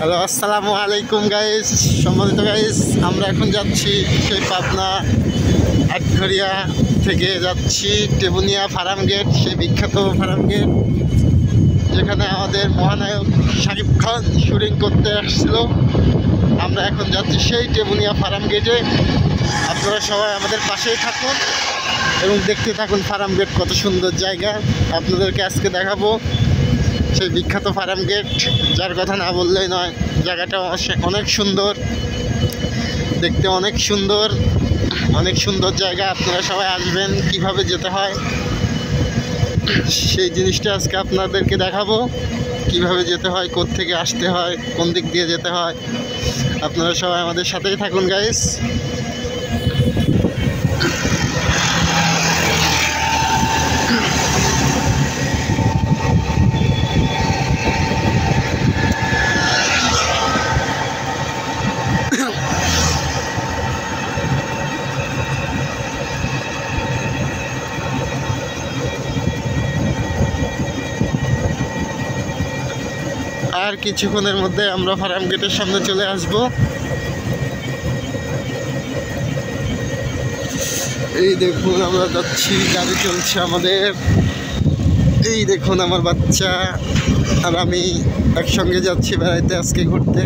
Hello, আসসালামু আলাইকুম guys. সম্মানিত গাইস, আমরা এখন যাচ্ছি সেই পাবনা আটঘরিয়া থেকে যাচ্ছি টেবুনিয়া ফার্ম গেট, সেই বিখ্যাত ফার্ম গেট যেখানে আমাদের মহানায়ক শাকিব খান শুটিং করতে আসছিল। আমরা এখন যাচ্ছি সেই টেবুনিয়া ফার্ম গেটে। আপনারা সবাই আমাদের পাশেই থাকুন এবং দেখতে থাকুন ফার্ম গেট কত সুন্দর জায়গা। আপনাদেরকে আজকে দেখাবো সেই বিখ্যাত ফার্ম গেট, যার কথা না বললেই নয়। জায়গাটা অনেক সুন্দর, দেখতে অনেক সুন্দর, অনেক সুন্দর জায়গা। আপনারা সবাই আসবেন, কিভাবে যেতে হয় সেই জিনিসটা আজকে আপনাদেরকে দেখাবো, কিভাবে যেতে হয়, কোত্থেকে আসতে হয়, কোন দিক দিয়ে যেতে হয়। আপনারা সবাই আমাদের সাথেই থাকুন গাইস। আর কিছুক্ষণের মধ্যে আমরা ফার্ম গেটের সামনে চলে আসব। এই দেখুন আমরা যাচ্ছি, গাড়ি চলছে আমাদের। এই দেখুন আমার বাচ্চা আর আমি একসঙ্গে যাচ্ছি বেড়াইতে, আজকে ঘুরতে।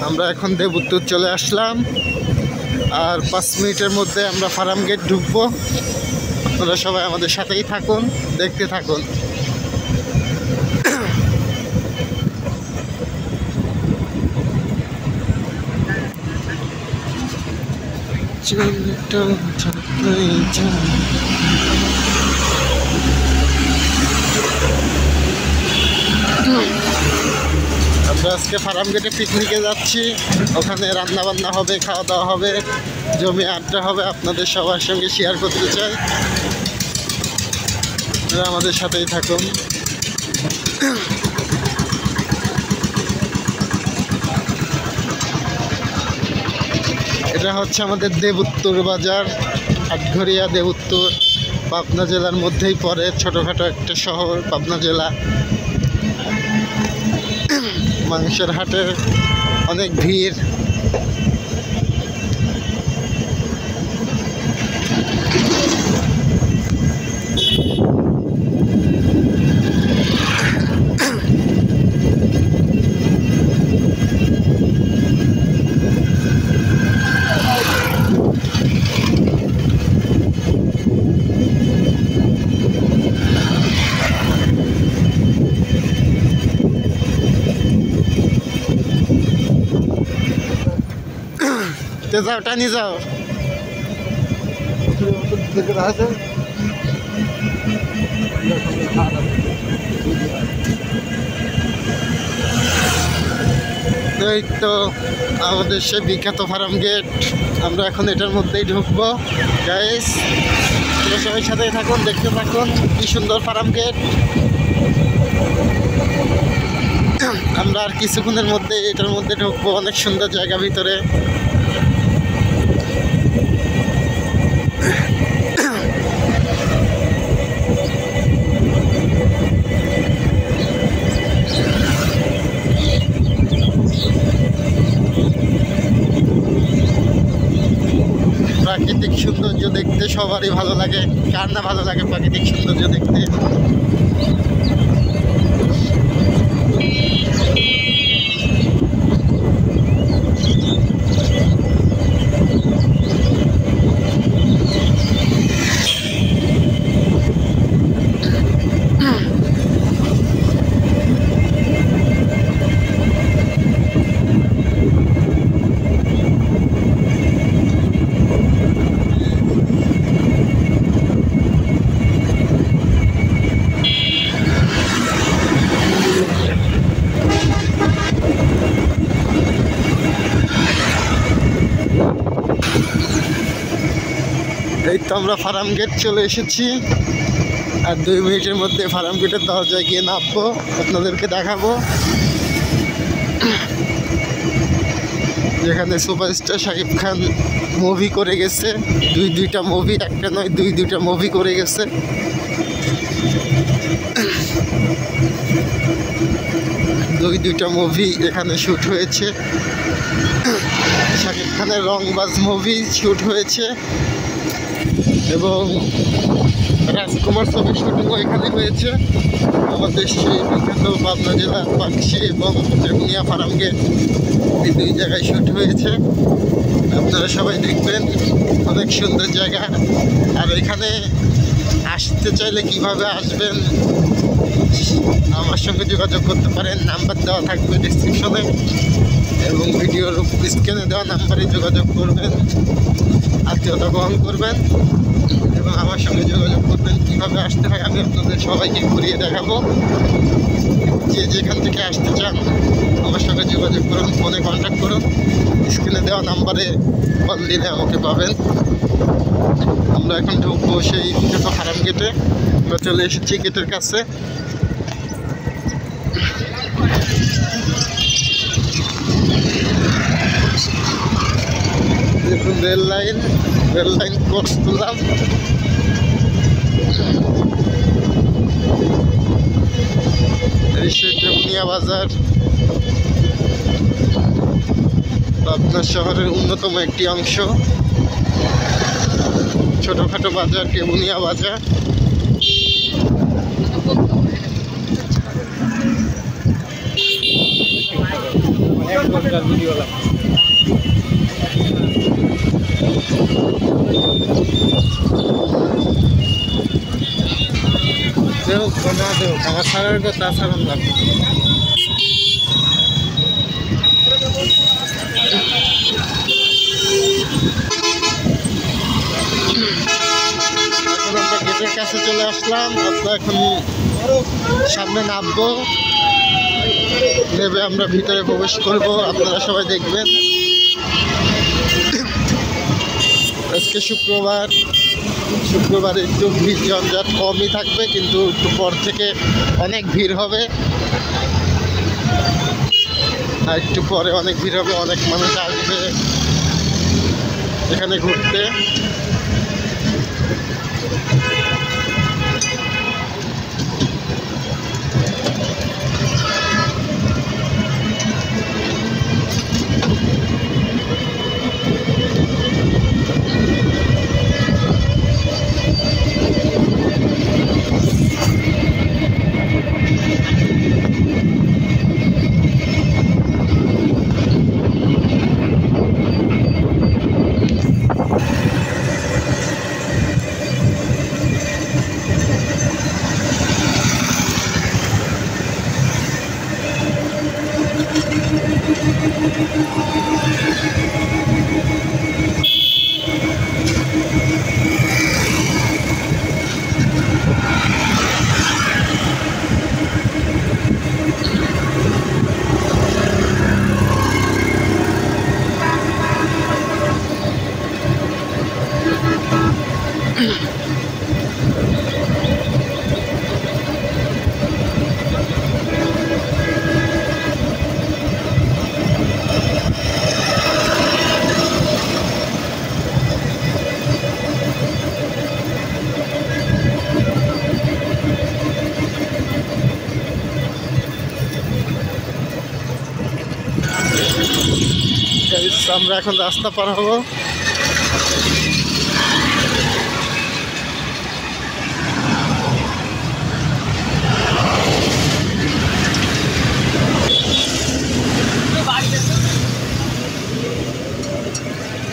আমরা এখন দেবুত্তর চলে আসলাম, আর 5 মিনিটের মধ্যে আমরা ফার্ম গেট ঢুকবো। আপনারা সবাই আমাদের সাথেই থাকুন, দেখতে থাকুন। আমরা আজকে ফার্ম গেটে পিকনিকে যাচ্ছি। ওখানে রান্না বান্না হবে, খাওয়া দাওয়া হবে, জমি আড্ডা হবে। আপনাদের সবার সঙ্গে শেয়ার করতে চাই, আপনারা আমাদের সাথেই থাকুন। এটা হচ্ছে আমাদের দেবুত্তর বাজার, আটঘরিয়া দেবুত্তর, পাবনা জেলার মধ্যেই পড়ে। ছোটোখাটো একটা শহর পাবনা জেলা। মাংসের হাটের অনেক ভিড়। যাও, টানি যাও। এই তো আমাদের সে বিখ্যাত ফার্ম গেট। আমরা এখন এটার মধ্যেই ঢুকবো গাইস। সবাই সাথে থাকুন, দেখতে থাকুন কি সুন্দর ফার্ম গেট। আমরা আর কিছুক্ষণের মধ্যে এটার মধ্যে ঢুকবো। অনেক সুন্দর জায়গা ভিতরে। প্রাকৃতিক সৌন্দর্য দেখতে সবারই ভালো লাগে, কার না ভালো লাগে প্রাকৃতিক সৌন্দর্য দেখতে। এই তো আমরা ফার্ম গেট চলে এসেছি, আর 2 মিনিটের মধ্যে ফার্ম গেটের দরজায় গিয়ে নামবো, আপনাদেরকে দেখাবো। যেখানে সুপারস্টার শাকিব খান মুভি করে গেছে, 2টা মুভি, একটা নয় 2টা মুভি করে গেছে। দুইটা মুভি এখানে শ্যুট হয়েছে। শাকিব খানের রংবাজ মুভি শ্যুট হয়েছে এবং রাজকুমার ছবির শুটিংও এখানে হয়েছে। আমাদের সেই বিখ্যাত পাবনা জেলার পাকশি এবং টেবুনিয়া ফার্ম গেট, এই 2 জায়গায় শ্যুট হয়েছে। আপনারা সবাই দেখবেন, অনেক সুন্দর জায়গা। আর এখানে আসতে চাইলে কিভাবে আসবেন, আমার সঙ্গে যোগাযোগ করতে পারেন। নাম্বার দেওয়া থাকবে ডেসক্রিপশনে এবং ভিডিওর স্ক্রিনে দেওয়া নাম্বারে যোগাযোগ করবেন, আত্মীয়তা গ্রহণ করবেন এবং আমার সঙ্গে যোগাযোগ করবেন। কীভাবে আসতে হয় আমি আপনাদের সবাইকে ঘুরিয়ে দেখাবো। যে যেখান থেকে আসতে চান আমার সঙ্গে যোগাযোগ করুন, ফোনে কন্ট্যাক্ট করুন, স্ক্রিনে দেওয়া নাম্বারে কল দিলে আমাকে পাবেন। আমরা এখন ঢুকবো সেই বিখ্যাত ফার্ম গেটে। আমরা চলে এসেছি গেটের কাছে। দেখুন রেল লাইন ক্রস করলাম। টেবুনিয়া বাজার পাবনা শহরের অন্যতম একটি অংশ। ছোটখাটো বাজার টেবুনিয়া বাজার। আমার সারার কথা সারান লাগবে। এখন আমরা গেটের কাছে চলে আসলাম। আমরা এখন সামনে নামবো, নেবে আমরা ভিতরে প্রবেশ করব। আপনারা সবাই দেখবেন। আজকে শুক্রবার একটু ভিড় জঞ্জাট কমই থাকবে, কিন্তু একটু পর থেকে অনেক ভিড় হবে। আর একটু পরে অনেক ভিড় হবে, অনেক মানুষ আসবে এখানে ঘুরতে। আমরা এখন রাস্তা পার হবো।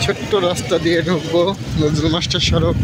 ছোট্ট রাস্তা দিয়ে ঢুকবো নজরুল মাস্টার সড়ক।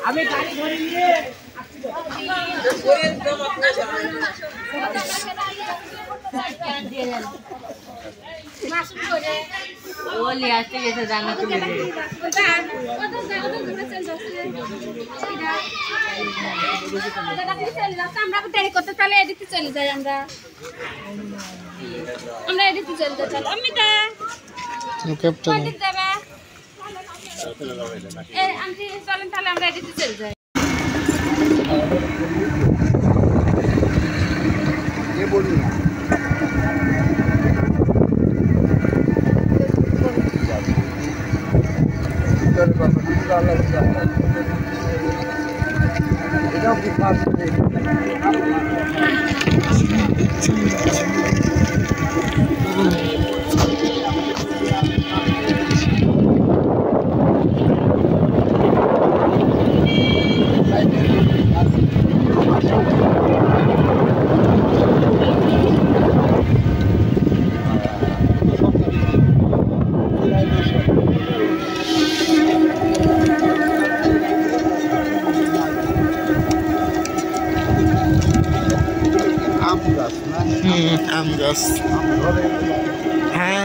আমি গাড়ি ধরে নিয়ে ওলি আসতে গেছে জানা তুলে আমরা দেরি করতে তাহলে এদিকে চলে যাই। আমরা এদিকে চলে যাই। অমিতা যাবে আন্টি চলেন তাহলে আমরা এদিকে চলে যাই। আম গাছ হ্যাঁ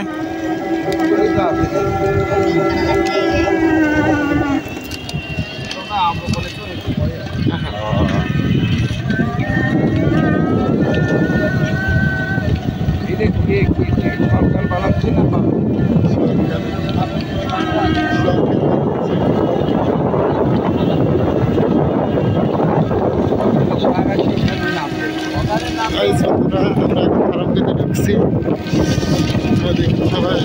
আমরা এখন ফারাম গেটে ঢুকছি। সবাই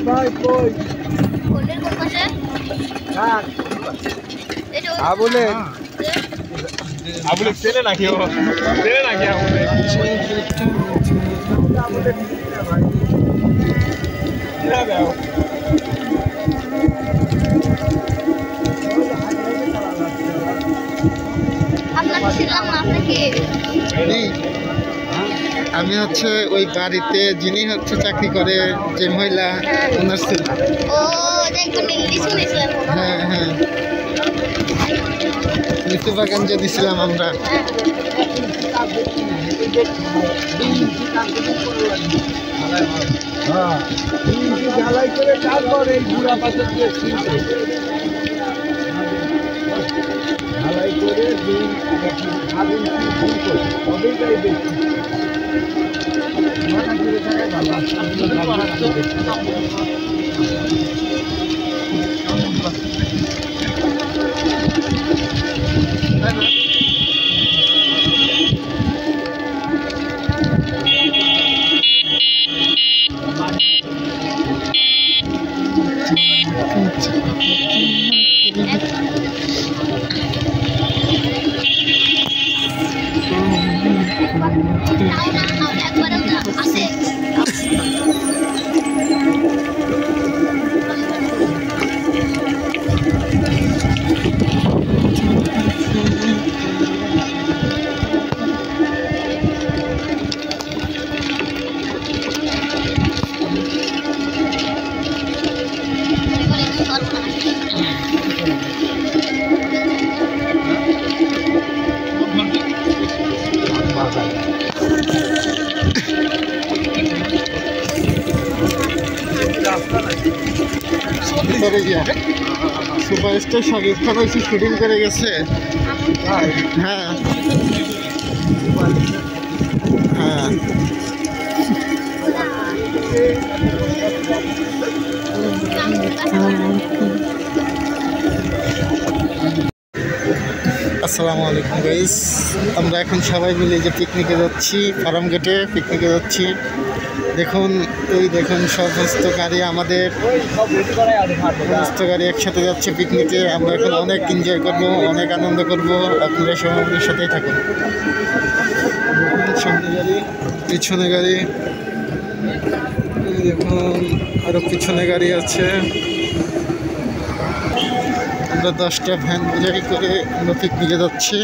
ভাই কই কোলের পাশে কাট আবুলে আবুলে তেলে নাকি ও তেলে নাকি আবুলে আবুলে ভাই না দাও আপনাকে ছিলাম না আপনাকে আমি হচ্ছে ওই বাড়িতে যিনি হচ্ছে চাকরি করে যে মহিলা ওনার ছেলে। ও দেখুন ইংলিশ শুনেছিলাম। হ্যাঁ হ্যাঁ লিচু বাগান যে দিছিলাম আমরা। ঝালাই করে তারপর এই গুড়া পাথর দিয়ে ঝালাই করে সুপারস্টার শাকিব খান এসে শুটিং করে গেছে। হ্যাঁ হ্যাঁ আসসালামু আলাইকুম গাইস, আমরা এখন সবাই মিলে যে পিকনিকে যাচ্ছি, ফার্ম গেটে পিকনিকে যাচ্ছি। দেখুন দেখুন সমস্ত গাড়ি, আমাদের সমস্ত গাড়ি একসাথে যাচ্ছে পিকনিকে। আমরা এখন অনেক এনজয় করব, অনেক আনন্দ করব। আপনারা সবাই আমাদের সাথেই থাকুন। সামনে গাড়ি, পিছনে গাড়ি, দেখুন আরও পিছনে গাড়ি আছে। আমরা 10টা ভ্যান বোঝাই করে আমরা পিকনিকে যাচ্ছি।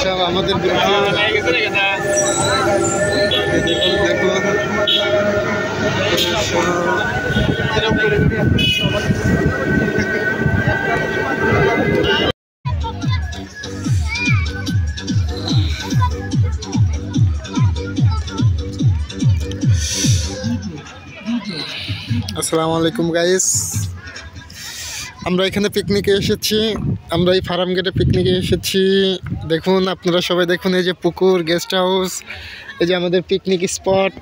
সব আমাদের দেখুন আসসালামু আলাইকুম গাইস, আমরা এখানে পিকনিকে এসেছি। আমরা এই ফার্ম গেটে পিকনিকে এসেছি। দেখুন আপনারা সবাই দেখুন, এই যে পুকুর, গেস্ট হাউস, এই যে আমাদের পিকনিক স্পট,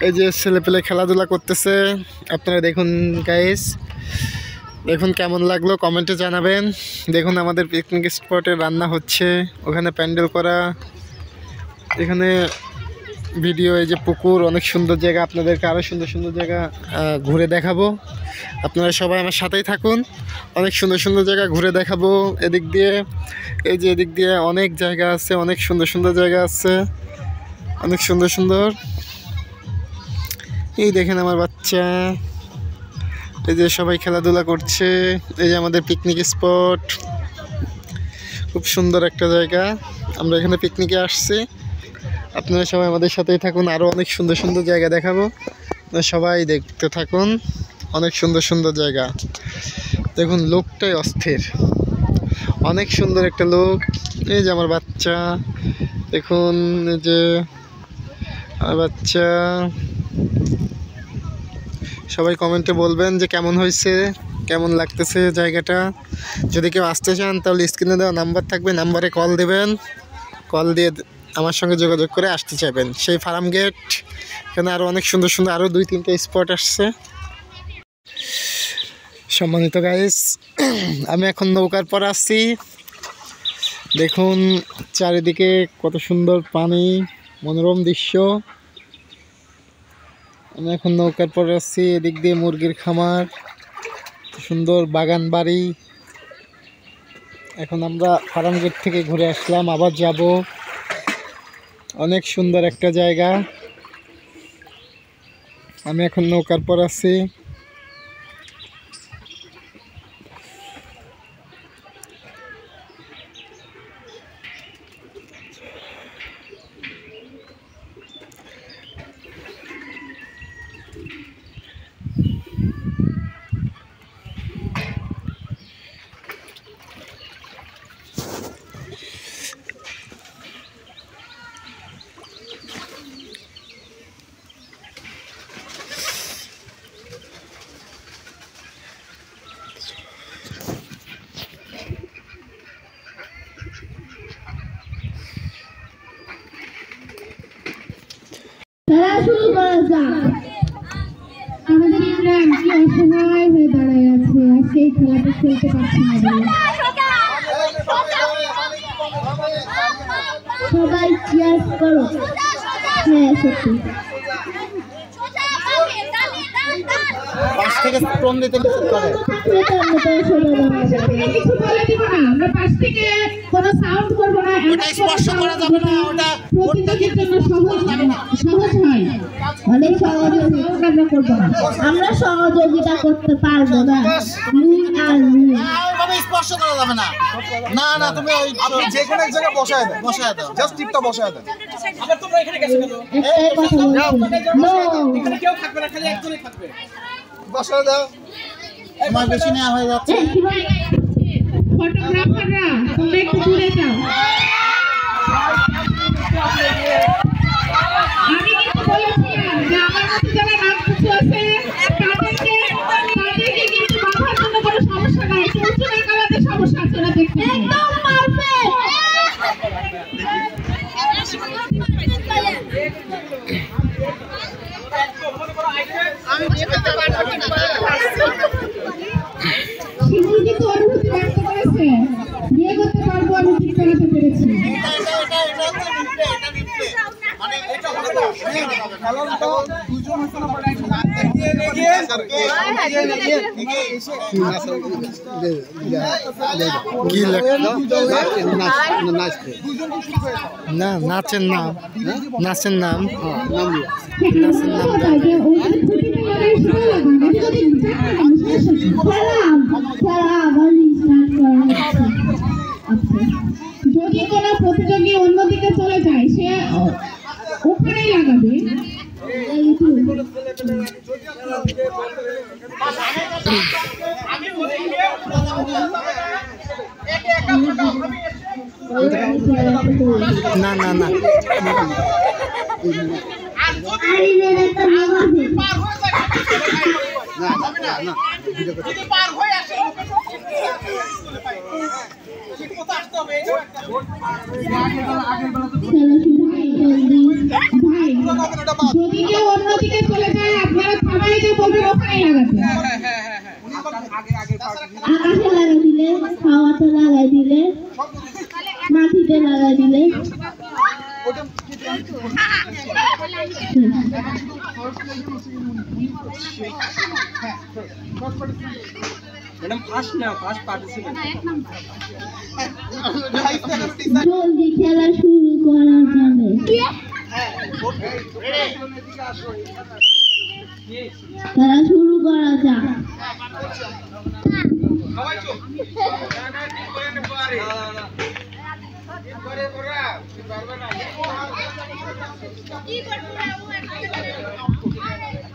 এই যে ছেলেপেলে খেলাধুলা করতেছে। আপনারা দেখুন গাইস, দেখুন কেমন লাগলো কমেন্টে জানাবেন। দেখুন আমাদের পিকনিক স্পটে রান্না হচ্ছে, ওখানে প্যান্ডেল করা, এখানে ভিডিও, এই যে পুকুর, অনেক সুন্দর জায়গা। আপনাদেরকে আরও সুন্দর সুন্দর জায়গা ঘুরে দেখাবো। আপনারা সবাই আমার সাথেই থাকুন, অনেক সুন্দর সুন্দর জায়গা ঘুরে দেখাবো। এদিক দিয়ে, এই যে এদিক দিয়ে অনেক জায়গা আছে, অনেক সুন্দর সুন্দর জায়গা আছে, অনেক সুন্দর সুন্দর। এই দেখেন আমার বাচ্চা, এই যে সবাই খেলাধুলা করছে। এই যে আমাদের পিকনিক স্পট, খুব সুন্দর একটা জায়গা। আমরা এখানে পিকনিকে আসছি, আপনারা সবাই আমাদের সাথেই থাকুন, আরও অনেক সুন্দর সুন্দর জায়গা দেখাবো। সবাই দেখতে থাকুন, অনেক সুন্দর সুন্দর জায়গা। দেখুন লোকটাই অস্থির, অনেক সুন্দর একটা লোক। এই যে আমার বাচ্চা, দেখুন এই যে আমার বাচ্চা। সবাই কমেন্টে বলবেন যে কেমন হয়েছে, কেমন লাগতেছে জায়গাটা। যদি কেউ আসতে চান তাহলে স্ক্রিনে দেওয়া নাম্বার থাকবে, নাম্বারে কল দেবেন, কল দিয়ে আমার সঙ্গে যোগাযোগ করে আসতে চাইবেন। সেই ফার্ম গেট, এখানে আরও অনেক সুন্দর সুন্দর আরও 2-3টা স্পট আসছে। সম্মানিত গাইস, আমি এখন নৌকার পর আসছি। দেখুন চারিদিকে কত সুন্দর পানি, মনোরম দৃশ্য। আমি এখন নৌকার পর আসছি, এদিক দিয়ে মুরগির খামার, সুন্দর বাগান বাড়ি। এখন আমরা ফার্ম গেট থেকে ঘুরে আসলাম, আবার যাব। অনেক সুন্দর একটা জায়গা। আমি এখন নৌকার পর আছি। আমাদের ইমরান কি অসহায় হয়ে দাঁড়ায় আছে, আজকে এই খেলাটা খেলতে পারছে না বলে। সবাই চিয়ার্স করো। হ্যাঁ সত্যি পাশ থেকে স্টোন দিতে নিষেধ করে। কিছু বলে দিব না, আমরা পাশ থেকে কোনো সাউন্ড করব না, ওটা স্পর্শ করা যাবে না, ওটা প্রতিযোগীর জন্য সহজ হয়, অনেক সহজ আমরা করব না, আমরা সহযোগিতা করতে পারবো না। ভাবে স্পর্শ করা যাবে না। না না তুমি ওই আপনি যে কোনো এক জায়গায় বসায় দেন, বসায় দাও। জাস্ট টিপটা বসায় দেন। একটাই কথা বলছি, নো বসায় দাও। তোমার বেশি নেওয়া হয়ে যাচ্ছে। ফটোগ্রাফাররা তোমরা একটু দূরে যাও। আমি কিন্তু বলেছিলাম যে আমার মতো যারা নাম কিছু আছে তাদেরকে কিন্তু বাধার জন্য কোনো সমস্যা নাই, চলছে না কালাতে সমস্যা আছে না দেখতে একদম পারফেক্ট। আমি দেখতে পারবো না। শিমুল কিন্তু অনুভূতি ব্যক্ত করেছে, বিয়ে করতে পারবো, আমি ঠিক করাতে পেরেছি। মানে এটা হলো খেলাটা দুজন হচ্ছে না, পড়ে কি না নাচের নাম, নাচের নাম, নাচের নাম যদি কোনো প্রতিযোগী অন্যদিকে চলে যায় সে ওখানেই লাগাবে। না না না যদি কেউ অন্যদিকে চলে যায় আপনারা সবাই যে বলবেন ওখানেই লাগাতে। আকাশে লাগাই দিলে, খাওয়াতে লাগাই দিলে, মাটিতে লাগাই দিলে, ম্যাডাম ফার্স্ট না, ফার্স্ট পার্টিসিপেন্ট। জলদি খেলা শুরু করা যাবে। খেলা শুরু করা যাক।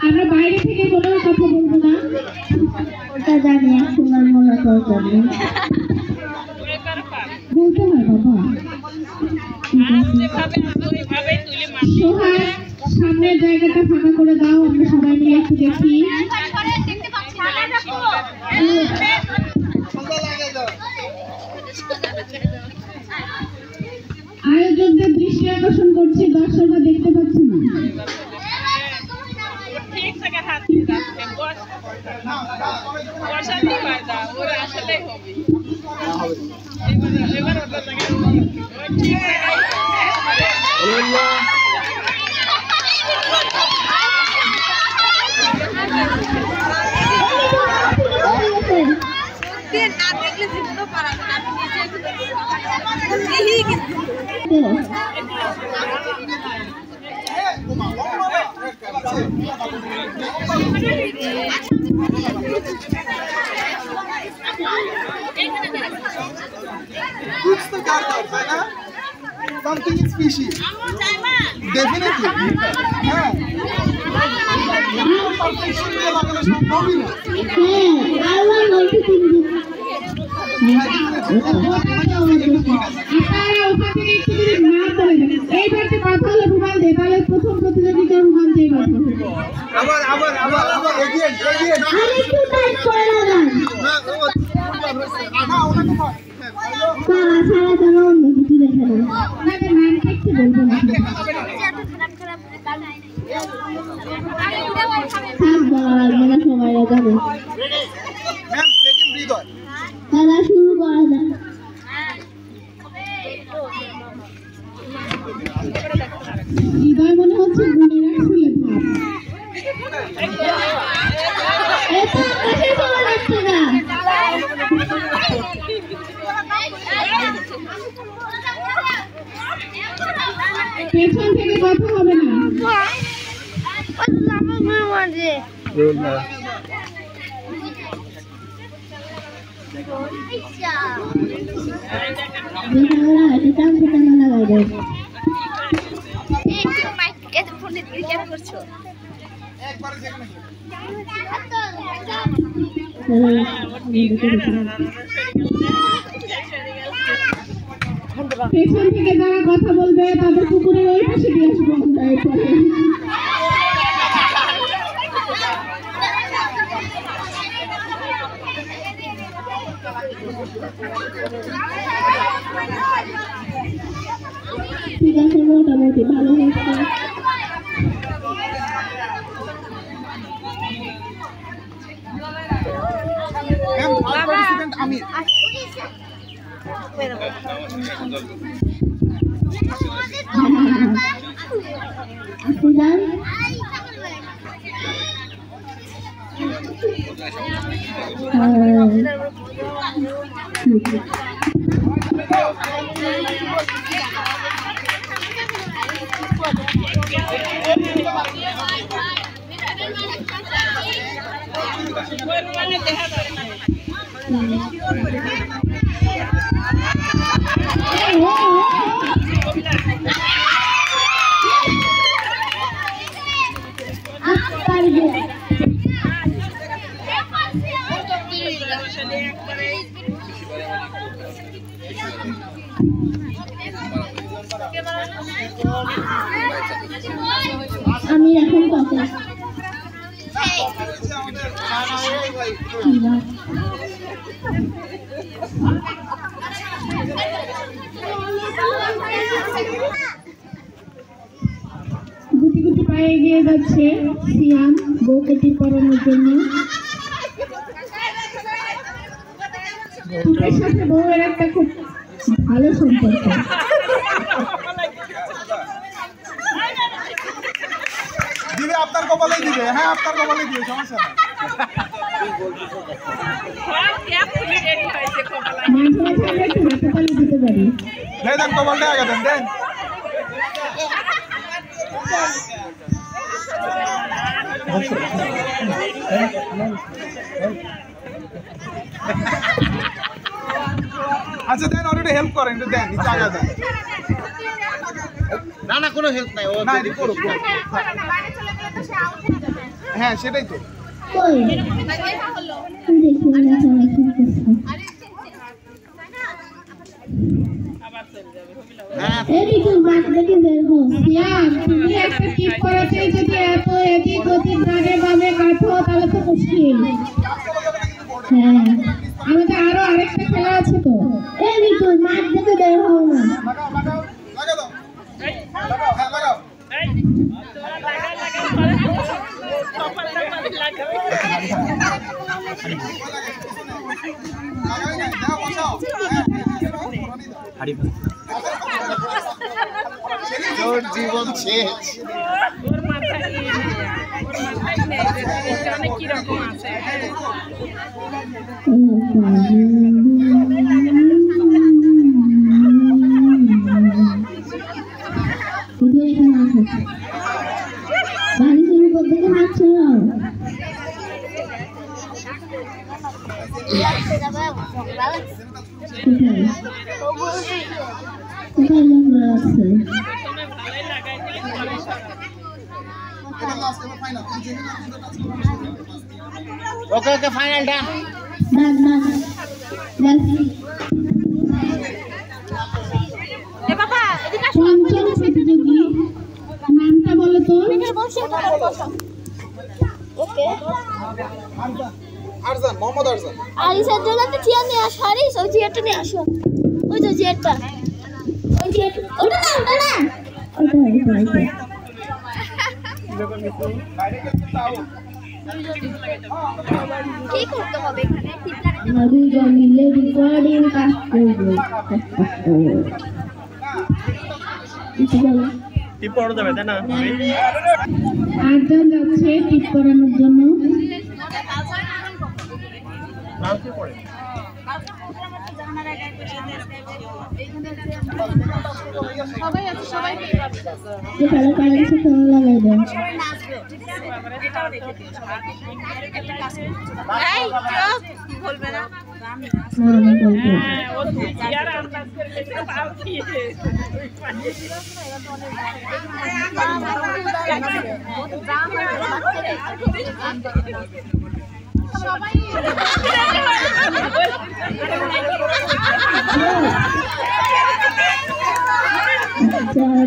আমরা বাইরে থেকে কোনো কথা বলবো না, ওটা জানি তোমার মনে দরকার নেই, বলতে হয় বাবা। সোহাগ সামনের জায়গাটা ফাঁকা করে দাও, আমরা সবাই মিলে একটু দেখি। আয়োজকদের দৃষ্টি আকর্ষণ করছি, দর্শকরা দেখতে পাচ্ছে না। It's the garter, right now? Something is fishy. Definitely. Yeah. প্রথম প্রতিযোগিতার রুমান দিয়ে আবার আবার আবার আবার এগিয়ে এগিয়ে আরেকটু টাইট করে লাগান না ওটা সারা সারা অন্য কিছু দেখে না আপনাদের নাম কি বলবো না মানে সময় লাগাবে খেলা শুরু করা যাক। হৃদয় মনে হচ্ছে গুনে রাখছিলে পেছন থেকে কথা হবে না। পেছন থেকে যারা কথা বলবে তাদের পুকুরের ওই পাশে দিয়ে আসবো। ঠিক আছে, মোটামুটি ভালো হয়েছে। আমি এখন কথা গুটি গুটি পায়ে এগিয়ে যাচ্ছে সিয়াম বউকে টিপ পরানোর জন্য। টিপের সাথে বউয়ের একটা খুব ভালো সম্পর্ক। দিবে আপনার কপালেই দিবে। হ্যাঁ, আপনার কপালেই দিবে, সমস্যা নেই। মাঝে মাঝে আমরা একটু হাতে তালি দিতে পারি। দেন কপালটা আগে দেন দেন। আচ্ছা দেন, ওর একটু হেল্প করেন, একটু দেন, নিচে আগে দেন। না না, কোনো হেল্প নাই। ও না, করুক। হ্যাঁ, সেটাই তো। কই দেখি না সবাই শুনতেছে। এদিকে বাস দেখে বের হো। সিয়াম, তুমি একটা টিপ করাতে যদি এত এদিক ওদিক ডানে বামে কাটো তাহলে তো মুশকিল। হ্যাঁ, আমাদের আরো আরেকটা খেলা আছে তো। এদিকে মাঠ দেখে বের হো না। লাগাও লাগাও লাগা দাও। লাগাও, হ্যাঁ লাগাও। তোর জীবন শেষ। কিরকম আছে বাড়ি শুরু করতে হাত ছড়াও। কোথায় নোংরা আছে? ওকে ওকে, ফাইনাল ডান। ডান ডান পঞ্চম প্রতিযোগী নামটা বলো তো। আরজান, মোহাম্মদ আরজান। আরিসার জন্য একটা চেয়ার নিয়ে আসো। আরিস, ওই চেয়ারটা নিয়ে আসো। ওই তো চেয়ারটা, ওই চেয়ার, ওটা না, ওটা না, ওটা কি করতে হবে এখানে? দুইজন মিলে রেকর্ডিং কাজ করবো। টিপ পড়া যাবে তাই না? আটজন যাচ্ছে টিপ করানোর জন্য। নাম কি পড়ে? সবাই আছে, সবাই ভালো কারণ কিছু ফোন লাগাই দেন। বলবে না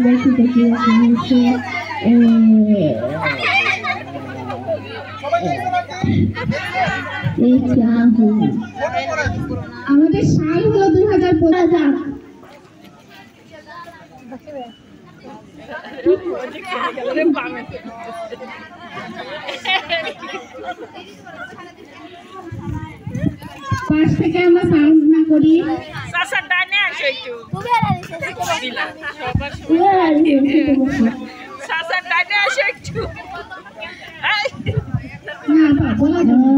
দেখি দেখি আমাদের সাল হলো 2015। পাশ থেকে আমরা সাউন্ড না করি। না বলা যাবে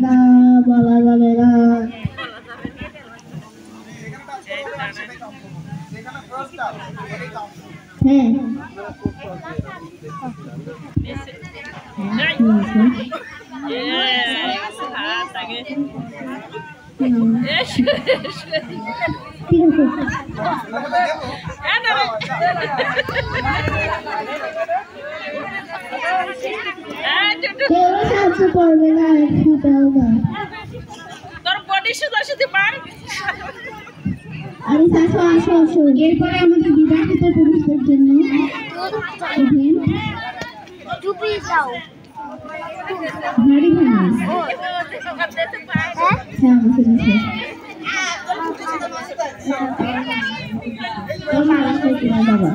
না, বলা যাবে না। হ্যাঁ সাহায্য করবে না, আমি আসো আসো আসো। এরপরে আমাদের বিবাহিত পুরুষদের জন্য টুপি দাও। ভারী ভাঙা। হ্যাঁ আমাকে দিচ্ছে। মালা করতে বাবা।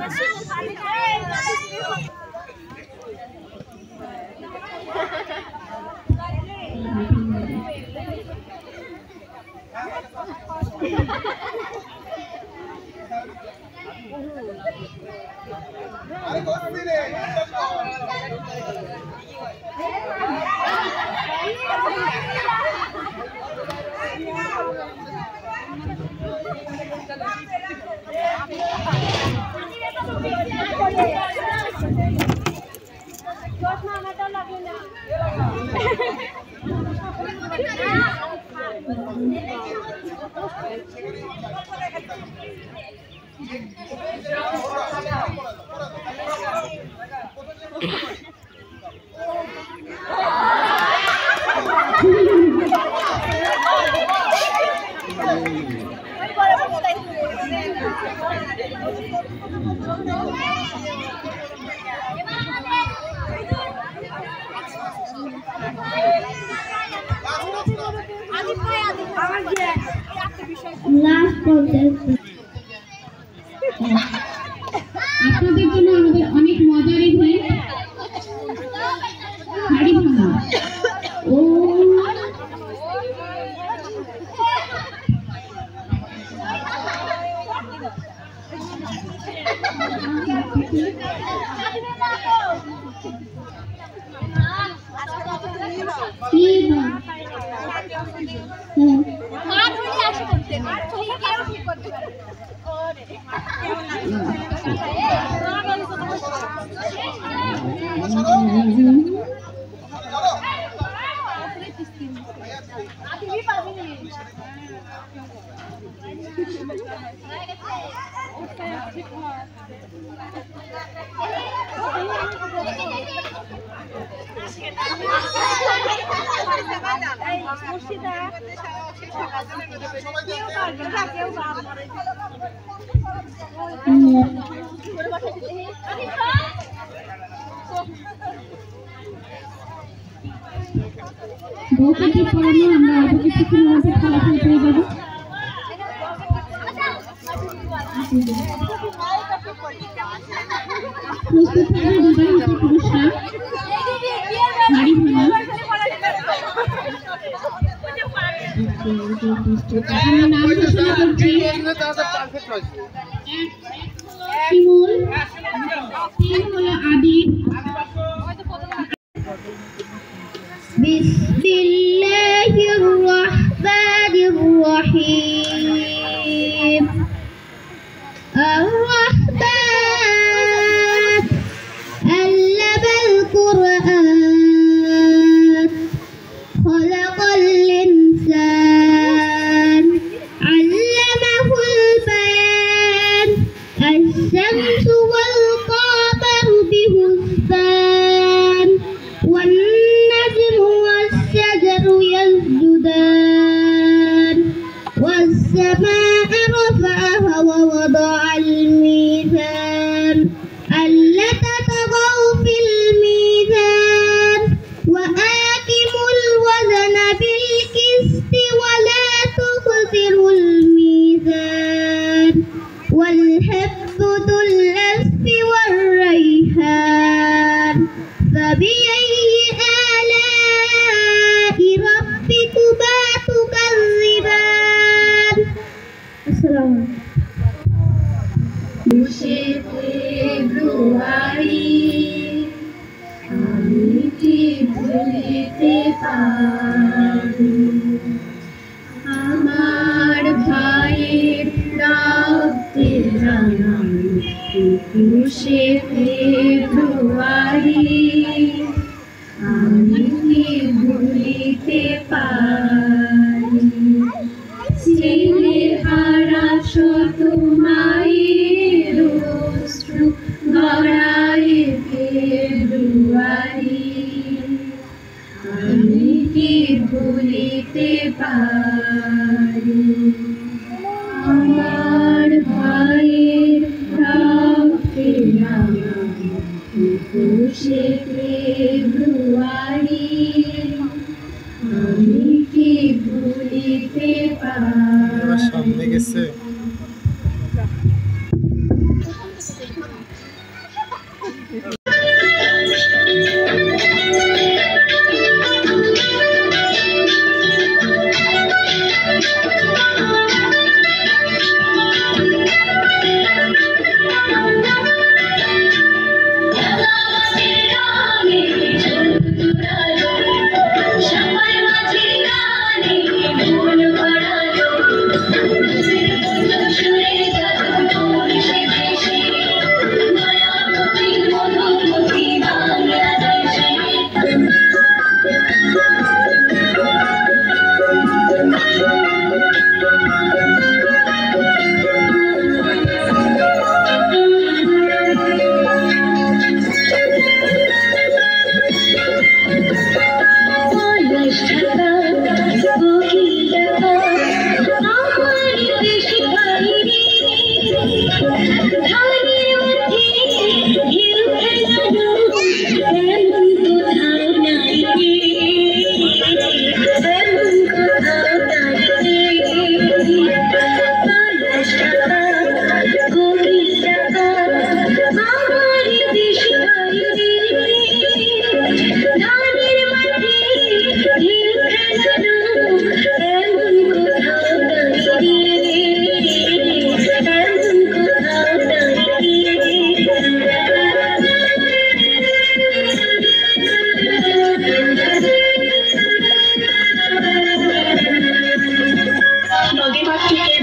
আপনাদের জন্য আমাদের অনেক মজার ইভেন্ট হাড়ি ভাঙা। ও বউকে পড়ানো আমরা অল্প কিছুক্ষণ মধ্যে ফলাফল পেয়ে যাবো। প্রস্তুত থাকবে বিবাহিত পুরুষরা হাড়ি ভাঙা। আমি নাম ঘোষণা করছি। শিমুল, 3 হলো আদিব। বিসমিল্লাহির রহমানির রহিম। الرحمن علم القرآن خلق الإنسان علمه البيان الشمس والقمر بحسبان والنجم والشجر يسجدان والسماء رفعها ووضع الميزان ألا تطغوا في الميزان وآتموا الوزن بالقسط ولا تخسروا الميزان والحب ذو العصف والريحان فبأي آلاء ربكما تكذبان. السلام عليكم. ফেব্রুয়ারি আমি কি ভুলিতে পারি আমার ভাইয়ের রক্তে রাঙানো 21শে ফেব্রুয়ারি আমি কি ভুলিতে পারি স্নেহের হারা শত মায়ের অশ্রু গড়ায় ফেব্রুয়ারি আমি কি ভুলিতে পারি আমার ভাইয়ের রক্তে রাঙানো 21শে ফেব্রুয়ারি আমি কি ভুলিতে পারি সামনে গেছে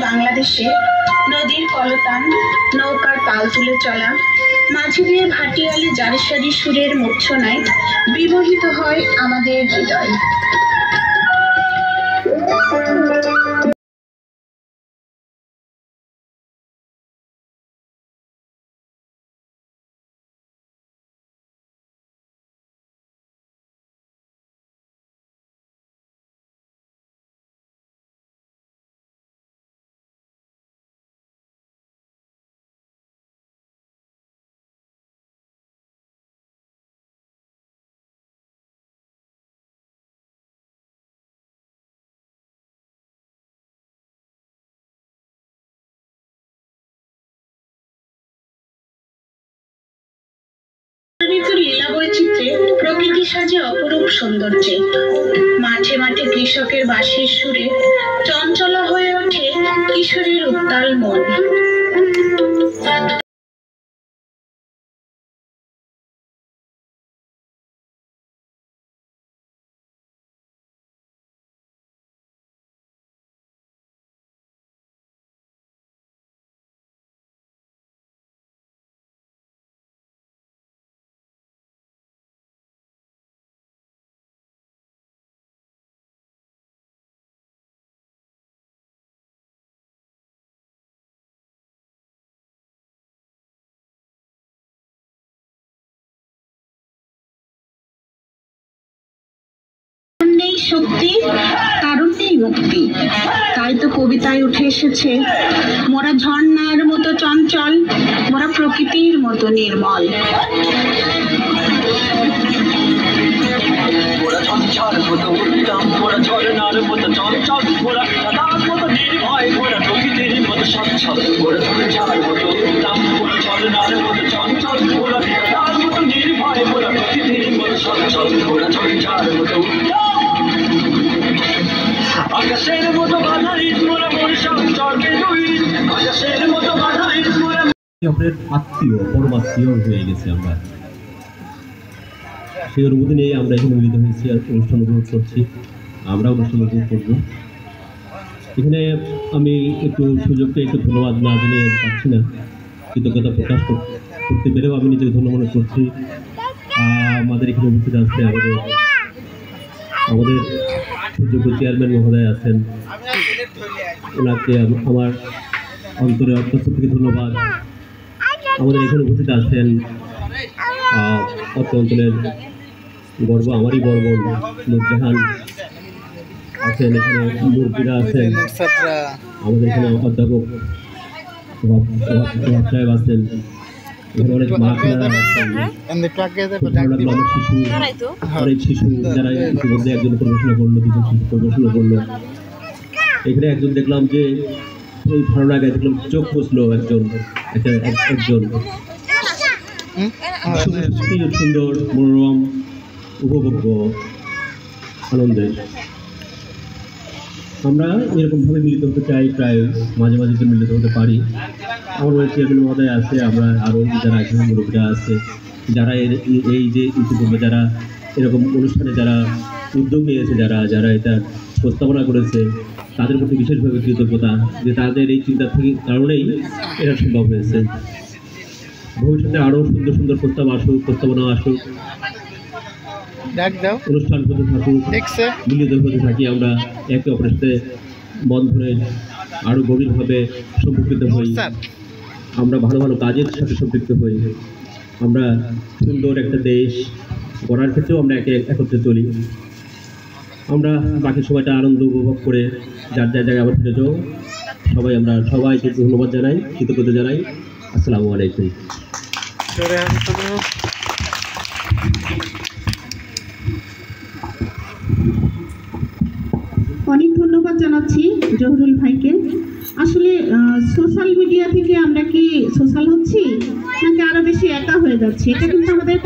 বাংলাদেশে নদীর কলতান নৌকার তাল তুলে চলা মাঝে দিয়ে ভাটিয়ালি জারেসারি সুরের মূর্ছনায় বিমোহিত হয় আমাদের হৃদয়। ঋতুর লীলা বৈচিত্র্যে প্রকৃতি সাজে অপরূপ সৌন্দর্যে। মাঠে মাঠে কৃষকের বাঁশির সুরে চঞ্চলা হয়ে ওঠে কিশোরীর উত্তাল মন। নেই শক্তি, কারণ নেই মুক্তি, তাই তো কবিতায় উঠে এসেছে মোরা ঝর্ণার মতো চঞ্চল, মোরা প্রকৃতির মতো নির্মল। মোরা ঝঞ্ঝার মতো উত্তম, মোরা ঝর্ণার মতো চঞ্চল, মোরা সাদার মতো নির্ভয়, মোরা প্রকৃতির মতো সচ্ছল। মোরা ঝঞ্ঝার মতো উত্তম, মোরা ঝর্ণার মতো চঞ্চল, মোরা সাদার মতো নির্ভয়, মোরা প্রকৃতির মতো সচ্ছল। মোরা ঝঞ্ঝার মতো উত্তম, আকাশের মতো বাধাই মোরা মরিষার চর্গে দুই, আকাশের মতো বাধাই মোরা আমাদের আত্মীয় পরমাত্মীয় হয়ে গেছি আমরা। সেই অনুভূতি নিয়ে আমরা এখানে মিলিত হয়েছি আর অনুষ্ঠান উপভোগ করছি। আমরা অনুষ্ঠান উপভোগ করবো। এখানে আমি একটু সুযোগকে একটু ধন্যবাদ না জানিয়ে পাচ্ছি না, কৃতজ্ঞতা প্রকাশ করতে পেরেও আমি নিজেকে ধন্য মনে করছি। আমাদের এখানে উপস্থিত আছে আমাদের সুযোগ্য চেয়ারম্যান মহোদয় আছেন, ওনাকে আমার অন্তরে অত্যন্ত থেকে ধন্যবাদ। আমাদের এখানে উপস্থিত আছেন অত্র অঞ্চলের গর্ব, আমারই গর্ব নূরজাহান আছেন, এখানে মুরব্বীরা আছেন, আমাদের এখানে অধ্যাপক সাহেব আছেন, এখানে অনেক মা ছেলেরা আছেন, অনেক শিশু যারা ইতিমধ্যে একজন পড়াশোনা করলো, দুজন পড়াশোনা করলো। এখানে একজন দেখলাম যে ওই ভালো লাগায় দেখলাম চোখ বসলো একজন সুন্দর মনোরম উপভোগ্য আনন্দের। আমরা এরকমভাবে মিলিত হতে চাই, প্রায় মাঝে মাঝে তো মিলিত হতে পারি। আমার ওই চেয়ারম্যান মহোদয় আছে, আমরা আরও যারা এখানে মুরব্বীরা আছে, যারা এই যে ইতিপূর্বে যারা এরকম অনুষ্ঠানে যারা উদ্যোগ নিয়েছে, যারা এটা প্রস্তাবনা করেছে, তাদের প্রতি বিশেষভাবে কৃতজ্ঞতা যে তাদের এই চিন্তা থেকে কারণেই এটা সম্ভব হয়েছে। ভবিষ্যতে আরও সুন্দর সুন্দর প্রস্তাবনা আসুক, অনুষ্ঠান হতে থাকুক, মিলিত হতে থাকি, আমরা একে অপরের সাথে বন্ধনে আরও গভীরভাবে সম্পর্কিত হই, আমরা ভালো ভালো কাজের সাথে সম্পৃক্ত হই, আমরা সুন্দর একটা দেশ গড়ার ক্ষেত্রেও আমরা একত্রে চলি। আমরা বাকি সময়টা আনন্দ উপভোগ করে যার জায়গায় আবার ফিরে যাও। আমরা সবাইকে ধন্যবাদ জানাই, কৃতজ্ঞতা জানাই। আসসালামু আলাইকুম। অনেক ধন্যবাদ জানাচ্ছি জহুরুল ভাইকে। আসলে সোশ্যাল মিডিয়া থেকে আমরা কি সোশ্যাল হচ্ছি নাকি আরো বেশি একা হয়ে যাচ্ছে, এটা কিন্তু আমাদের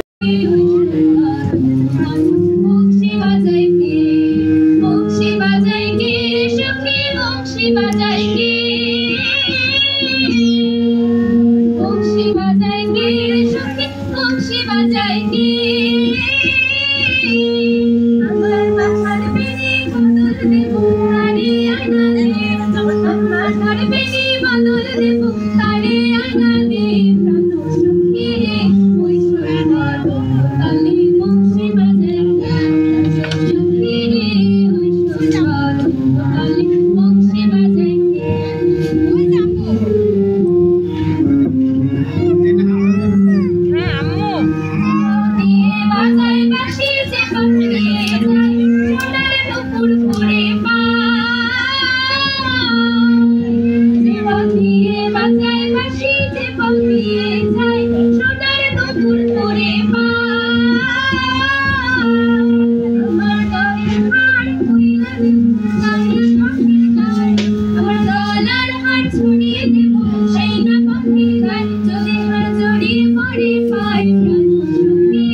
Bye.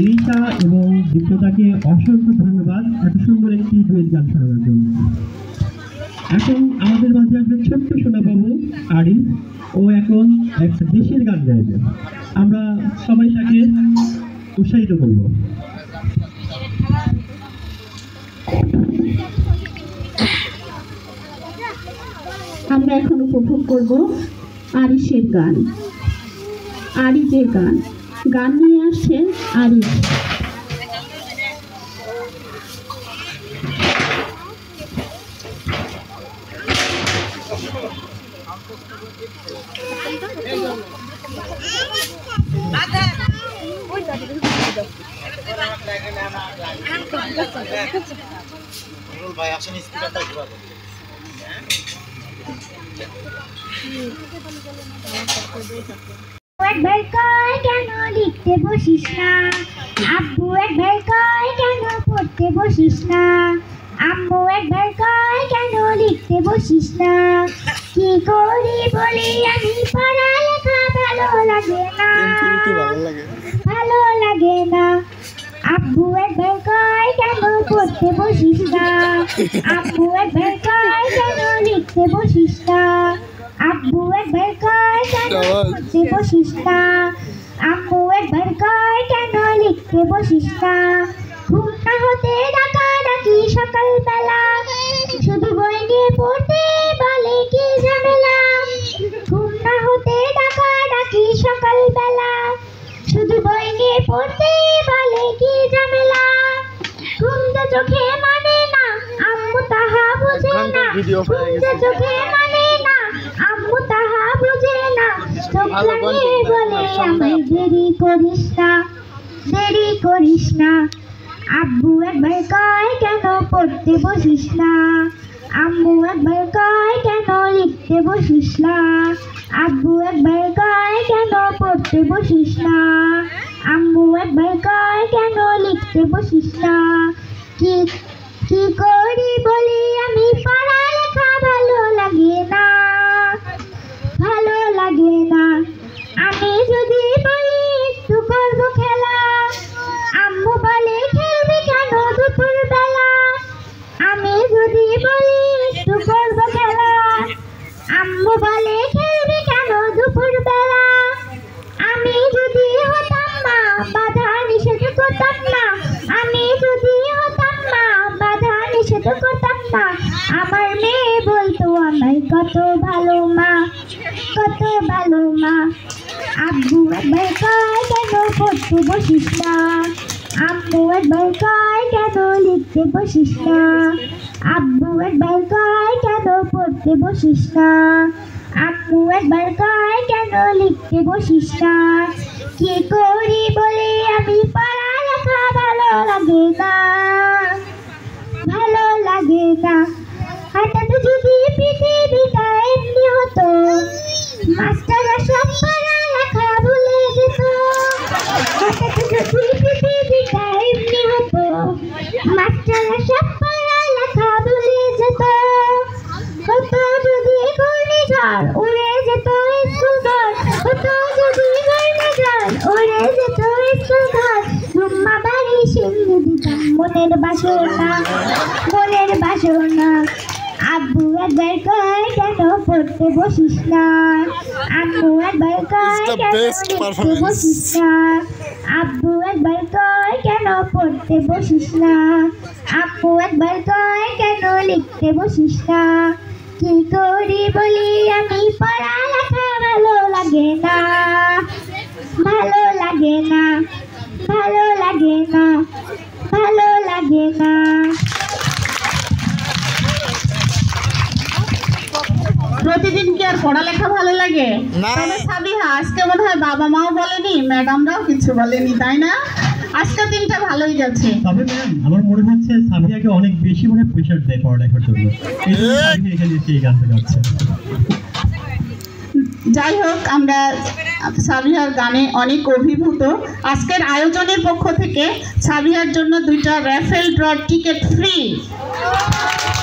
রিতা এবং দীপ্ততাকে অসংখ্য ধন্যবাদ এত সুন্দর একটি ডুয়েট গান শোনানোর জন্য। এখন আমাদের মাঝে আসবে ছোট্ট সোনাবাবু আরিফ, ও এখন একটা দেশের গান গাইবে। আমরা সবাই তাকে উৎসাহিত করব। আমরা এখন উপভোগ করব আরিফের গান, আরিফের গান। গান নিয়ে আসছেন আরিফ। ভাই আসেন স্পিকারটা ঘুরাবো। একবার কয় কেন লিখতে বসিস না, আব্বু একবার কয় কেন পড়তে বসিস না, আম্মু একবার কয় কেন লিখতে বসিস না, কি করি বলি আমি পড়ালেখা ভালো লাগে না, ভালো লাগে না, আব্বু একবার কয় কেন পড়তে বসিস না, আব্বু একবার কয় কেন লিখতে বসিস না, আব্বু একবার কয় কেন পড়তে বসিস না, আম্মু একবার কয় কেন লিখতে বসিস না, ঘুম না হতে ডাকাডাকি সকালবেলা, শুধু বই নিয়ে পড়তে বলে কি ঝামেলা, ঘুম না হতে ডাকাডাকি সকালবেলা, শুধু বই নিয়ে পড়তে বলে কি ঝামেলা, ঘুম যে চোখে মানে না আম্মু তাহা বুঝে না, ঘুম যে চোখে মানে না আম্মু তাহা বুঝে না, চোখ লাগিয়ে বলে আমায় দেরি করিস না, দেরি করিস না, আব্বু একবার কয় কেন পড়তে বসিস না, আম্মু একবার কয় কেন লিখতে বসিস না, আব্বু একবার কয় কেন পড়তে বসিস না, আম্মু একবার কয় কেন লিখতে বসিস না, কি কি করি বলি আমি পড়ালেখা ভালো লাগে না, ভালো লাগে না, আমি যদি বলি একটু করব খেলা, আম্মু বলে খেলবি কেন দুপুর বেলা, আমি যদি বলি একটু করব খেলা, আম্মু বলে খেলবি কেন দুপুর বেলা, আমি যদি হতাম মা বাধা নিষেধ করতাম না, আমি যদি হতাম মা বাধা নিষেধ করতাম না, আমার মেয়ে বলতো আমায় কত ভালো মা, কত ভালো মা, আব্বু একবার কয় কেন পড়তে বসিস না, আম্মু একবার কয় কেন লিখতে বসিস না, আব্বু একবার কয় কেন পড়তে বসিস না, আম্মু একবার কয় কেন লিখতে বসিস না, কি করি বলে আমি পড়ালেখা ভালো লাগে না, ভালো লাগে না, হঠাৎ যদি পৃথিবীটা এমনি হতো, মাস্টাররা সব পড়ালেখা ভুলে যেত, হঠাৎ যদি পৃথিবীটা এমনি হতো, মাস্টাররা সব পড়ালেখা ভুলে যেত, হতো যদি ঘূর্ণিঝড় উড়ে যেত স্কুল ঘর, হতো যদি ঘূর্ণিঝড় উড়ে যেত স্কুল ঘর, ঘুম্মা বাড়ি সিন্ধু দিতাম মনের বাসনা, মনের বাসনা, আব্বু একবার কয় কেন পড়তে বসিস না, আম্মু একবার কয় কেন লিখতে বসিস না, আব্বু একবার কয় কেন পড়তে বসিস না, আম্মু একবার কয় কেন লিখতে বসিস না, কি করি বলি আমি পড়ালেখা ভালো লাগে না, ভালো লাগে না, ভালো লাগে না, ভালো লাগে না। প্রতিদিন কি আর পড়ালেখা ভালো লাগে? না। তবে সাবিহা, আজকে মনে হয় বাবা মাও বলেনি, ম্যাডামরাও কিছু বলেনি, তাই না? আজকে দিনটা ভালোই গেছে। তবে ম্যাম আমার মনে হচ্ছে সাবিয়াকে অনেক বেশি মনে প্রেশার দেয় পড়ালেখার জন্য, এই জন্য সাবিয়া এখানে এসে এই গানটা গাচ্ছে। যাই হোক, আমরা সাবিহার গানে অনেক অভিভূত। আজকের আয়োজনের পক্ষ থেকে সাবিহার জন্য 2টা র্যাফেল ড্র টিকিট ফ্রি।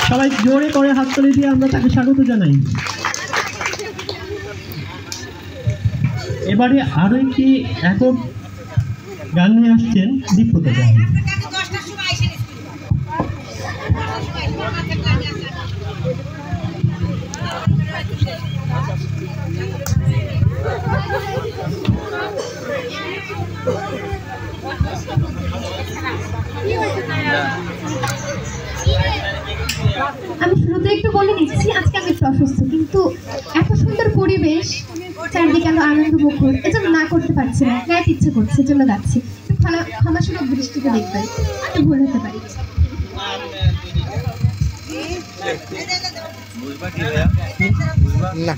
সবাই জোরে করে হাততালি দিয়ে আমরা তাকে স্বাগত জানাই। এবারে আরো একটি একক গান নিয়ে আসছেন দীপ্যতা গান। আমি শুরুতে একটু বলে নিচ্ছি, আজকে আমি একটু অসুস্থ, কিন্তু এত সুন্দর পরিবেশ, চারদিকে এত আনন্দ মুখর, এজন্য না করতে পারছি না, গাইতে ইচ্ছে করছে, এজন্য গাচ্ছি। ক্ষমাসুলভ দৃষ্টিতে দেখবেন, একটু ভুল হতে পারি। না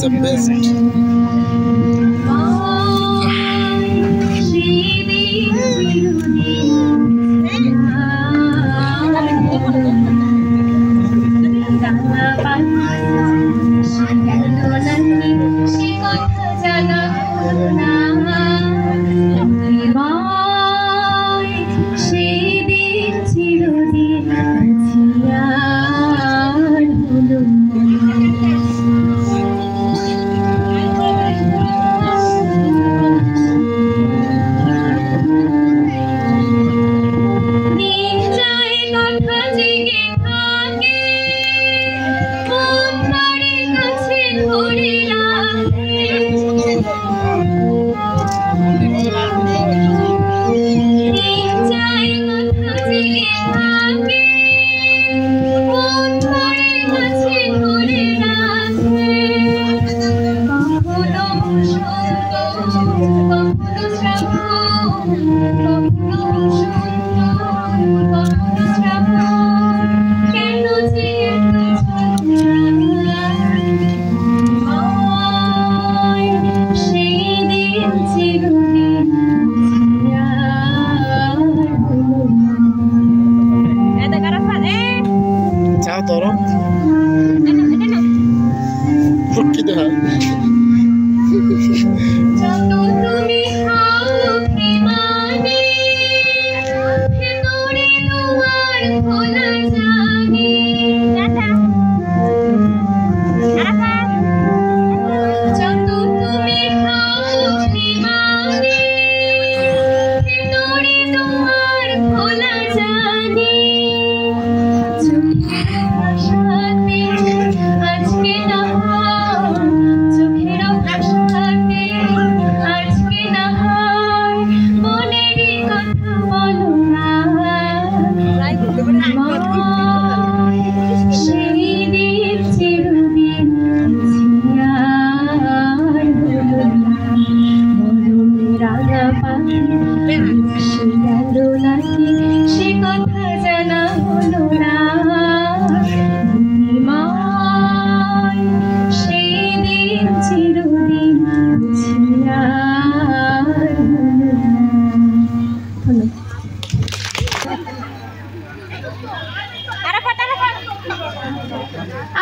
the best.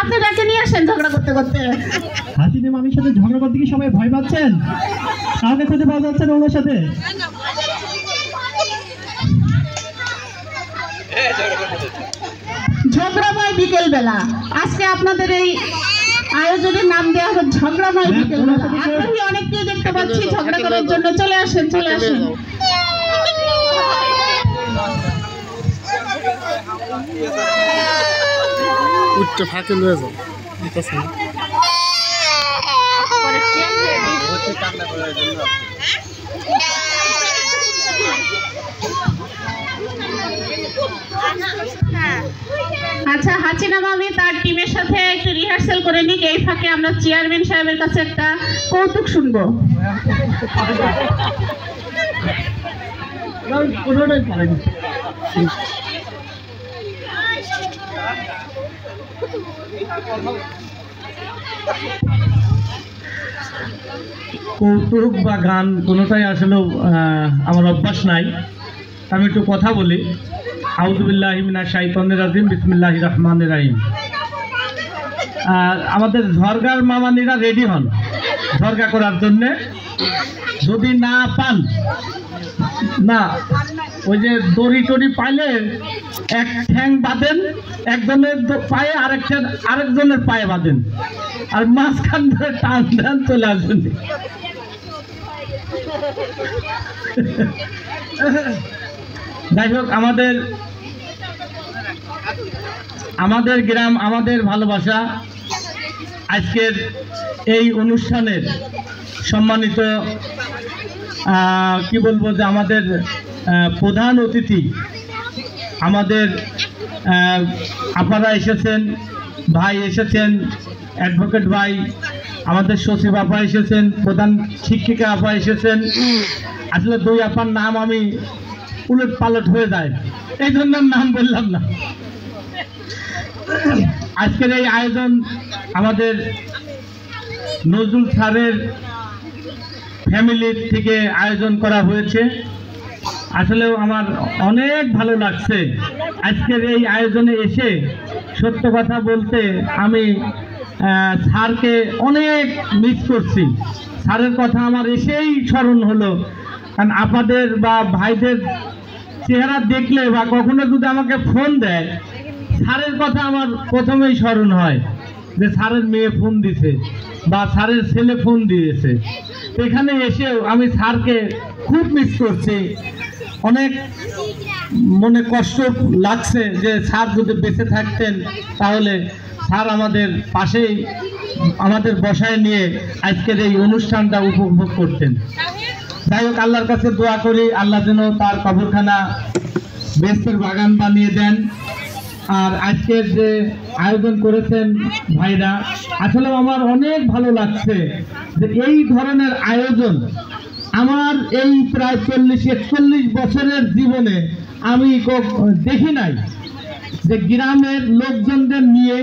আপনি ডাকে নিয়ে আসেন ঝগড়া করতে করতে। হাসিনে মামির সাথে ঝগড়া করতে কি সবাই ভয় পাচ্ছেন? কাউকে খুঁজে পাওয়া যাচ্ছে না ওনার সাথে? ঝগড়াময় বিকেল বেলা, আজকে আপনাদের এই আয়োজনের নাম দেওয়া হচ্ছে ঝগড়াময় বিকেল বেলা। আগ্রহী অনেককেই দেখতে পাচ্ছি ঝগড়া করার জন্য। চলে আসেন, চলে আসেন। উঠতে ফাঁকে লয়ে যাও আচ্ছা, হাসিনা মামি তার টিমের সাথে একটু রিহার্সাল করে নিক। এই ফাঁকে আমরা চেয়ারম্যান সাহেবের কাছে একটা কৌতুক শুনবো। কৌতুক বা গান কোনোটাই আসলে আমার অভ্যাস নাই। আমি একটু কথা বলি। আউযুবিল্লাহি মিনাশ শাইতানির রাজিম, বিসমিল্লাহির রহমানির রহিম। আমাদের ঝরগার মামানিরা রেডি হন ঝরগা করার জন্যে। যদি না পান, না ওই যে দড়ি টড়ি পাইলে এক ঠ্যাং বাঁধেন, একজনের পায়ে আরেকজনের পায়ে বাঁধেন, আর মাঝখান ধরে টান টান চলে আসবেন। যাই হোক, আমাদের গ্রাম, আমাদের ভালোবাসা। আজকের এই অনুষ্ঠানের সম্মানিত কি বলবো যে আমাদের প্রধান অতিথি, আমাদের আপনারা এসেছেন, ভাই এসেছেন, অ্যাডভোকেট ভাই, আমাদের সচিব আপা এসেছেন, প্রধান শিক্ষিকা আপা এসেছেন। আসলে দুই আপার নাম আমি উলট পালট হয়ে যায়, এই জন্য নাম বললাম না। আজকের এই আয়োজন আমাদের নজরুল স্যারের ফ্যামিলির থেকে আয়োজন করা হয়েছে। আসলেও আমার অনেক ভালো লাগছে আজকের এই আয়োজনে এসে। সত্য কথা বলতে আমি স্যারকে অনেক মিস করছি। স্যারের কথা আমার এসেই স্মরণ হলো, কারণ আপনাদের বা ভাইদের চেহারা দেখলে বা কখনো যদি আমাকে ফোন দেয়, স্যারের কথা আমার প্রথমেই স্মরণ হয় যে স্যারের মেয়ে ফোন দিছে বা স্যারের ছেলে ফোন দিয়েছে। এখানে এসেও আমি স্যারকে খুব মিস করছি। অনেক মনে কষ্ট লাগছে যে স্যার যদি বেঁচে থাকতেন তাহলে স্যার আমাদের পাশেই আমাদের বসায় নিয়ে আজকের এই অনুষ্ঠানটা উপভোগ করতেন। যাই হোক, আল্লাহর কাছে দোয়া করি আল্লাহ যেন তার কবরখানা বেহেশতের বাগান বানিয়ে দেন। আর আজকের যে আয়োজন করেছেন ভাইরা, আসলে আমার অনেক ভালো লাগছে যে এই ধরনের আয়োজন আমার এই প্রায় 40-41 বছরের জীবনে আমি দেখি নাই, যে গ্রামের লোকজনদের নিয়ে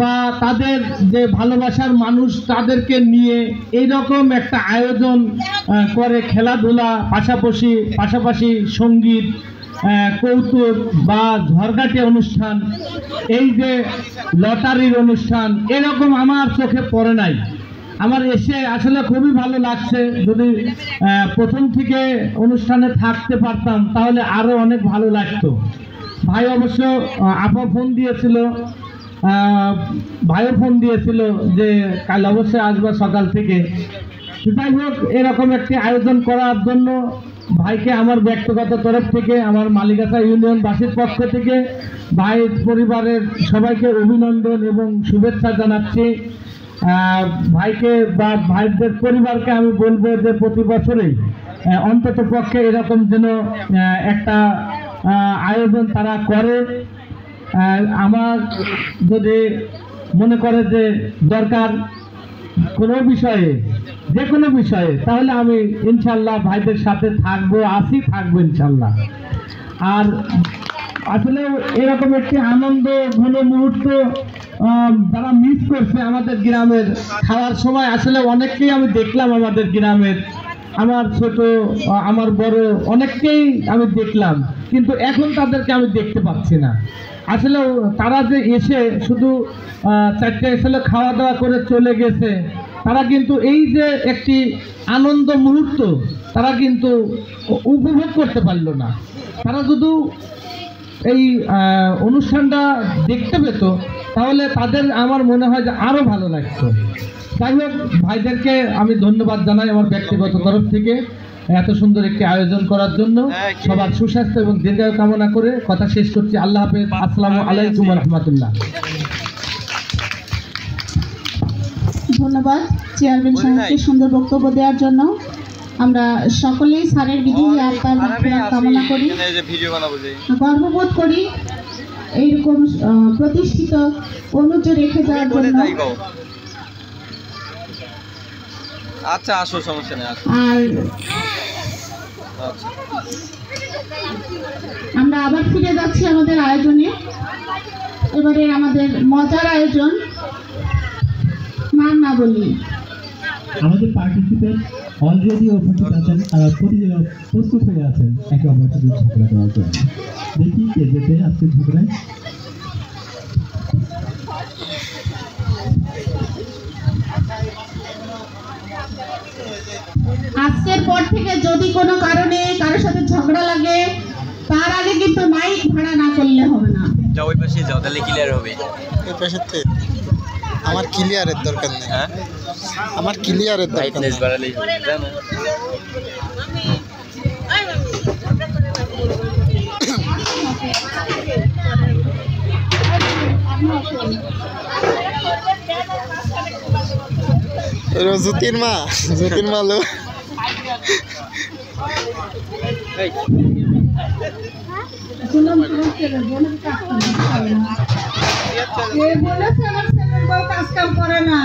বা তাদের যে ভালোবাসার মানুষ তাদেরকে নিয়ে এইরকম একটা আয়োজন করে, খেলাধুলা পাশাপাশি সঙ্গীত, কৌতুক বা ঝরগাটি অনুষ্ঠান, এই যে লটারির অনুষ্ঠান, এরকম আমার চোখে পড়ে নাই। আমার এসে আসলে খুবই ভালো লাগছে। যদি প্রথম থেকে অনুষ্ঠানে থাকতে পারতাম তাহলে আরো অনেক ভালো লাগতো। ভাই অবশ্য আপা ফোন দিয়েছিল, ভাইও ফোন দিয়েছিল যে কাল অবশ্যই আসবা সকাল থেকে। যাই হোক, এরকম একটি আয়োজন করার জন্য ভাইকে আমার ব্যক্তিগত তরফ থেকে, আমার মালিকাছা ইউনিয়নবাসীর পক্ষ থেকে ভাই পরিবারের সবাইকে অভিনন্দন এবং শুভেচ্ছা জানাচ্ছি। ভাইকে বা ভাইদের পরিবারকে আমি বলবো যে প্রতি বছরেই অন্তত পক্ষে এরকম যেন একটা আয়োজন তারা করে। আমার যদি মনে করে যে দরকার কোনো বিষয়ে, যে কোনো বিষয়ে, তাহলে আমি ইনশাল্লাহ ভাইদের সাথে থাকবো ইনশাল্লাহ। আর আসলে এরকম একটি আনন্দ ঘন মুহূর্ত যারা মিস করছে আমাদের গ্রামের খাওয়ার সময়, আসলে অনেককেই আমি দেখলাম আমাদের গ্রামের, আমার ছোট আমার বড় অনেককেই আমি দেখলাম, কিন্তু এখন তাদেরকে আমি দেখতে পাচ্ছি না। আসলে তারা যে এসে শুধু 4টে আসলে খাওয়া দাওয়া করে চলে গেছে, তারা কিন্তু এই যে একটি আনন্দ মুহূর্ত তারা কিন্তু উপভোগ করতে পারলো না। তারা শুধু এই অনুষ্ঠানটা দেখতে পেত তাহলে তাদের আমার মনে হয় যে আরও ভালো লাগতো। যাই হোক, ভাইদেরকে আমি ধন্যবাদ জানাই আমার ব্যক্তিগত তরফ থেকে। এত সুন্দর একটি আয়োজন করার জন্য। সবার সুস্বাস্থ্য এবং দীর্ঘায়ু কামনা করে কথা শেষ করছি। আল্লাহ হাফেজ। আসসালামু আলাইকুম ওয়া রাহমাতুল্লাহ। ধন্যবাদ চেয়ারম্যান সাহেবকে সুন্দর বক্তব্য দেওয়ার জন্য। আমরা সকলেই স্যারের বিদেহী আত্মার মাগফিরাত কামনা করি, গর্ববোধ করি এইরকম প্রতিষ্ঠিত অনুজ রেখে যাওয়ার জন্য। আচ্ছা আসো, সমস্যা নেই। আর আমরা আবার ফিরে যাচ্ছি আমাদের আয়োজনে। এবারে আমাদের মজার আয়োজন না বলি। আমাদের পার্টিসিপেন্ট অলরেডি উপস্থিত আছেন, প্রস্তুত হয়ে আছেন একে অপরের সাথে ঝগড়া করার জন্য। দেখি কে যেতে আজকে ঝগড়ায়। আজকের পর থেকে যদি কোনো কারণে কারোর সাথে ঝগড়া লাগে, তার আগে কিন্তু মাইক ভাড়া না করলে হবে না। যাও ওই পাশে যাও, তাহলে ক্লিয়ার হবে। ওই পাশেতে আমার ক্লিয়ারের দরকার নেই। হ্যাঁ, আমার ক্লিয়ারের দরকার নেই। বাড়ালেই হবে, তাই না? জ্যোতির্মা লো কাজ কাম করে না,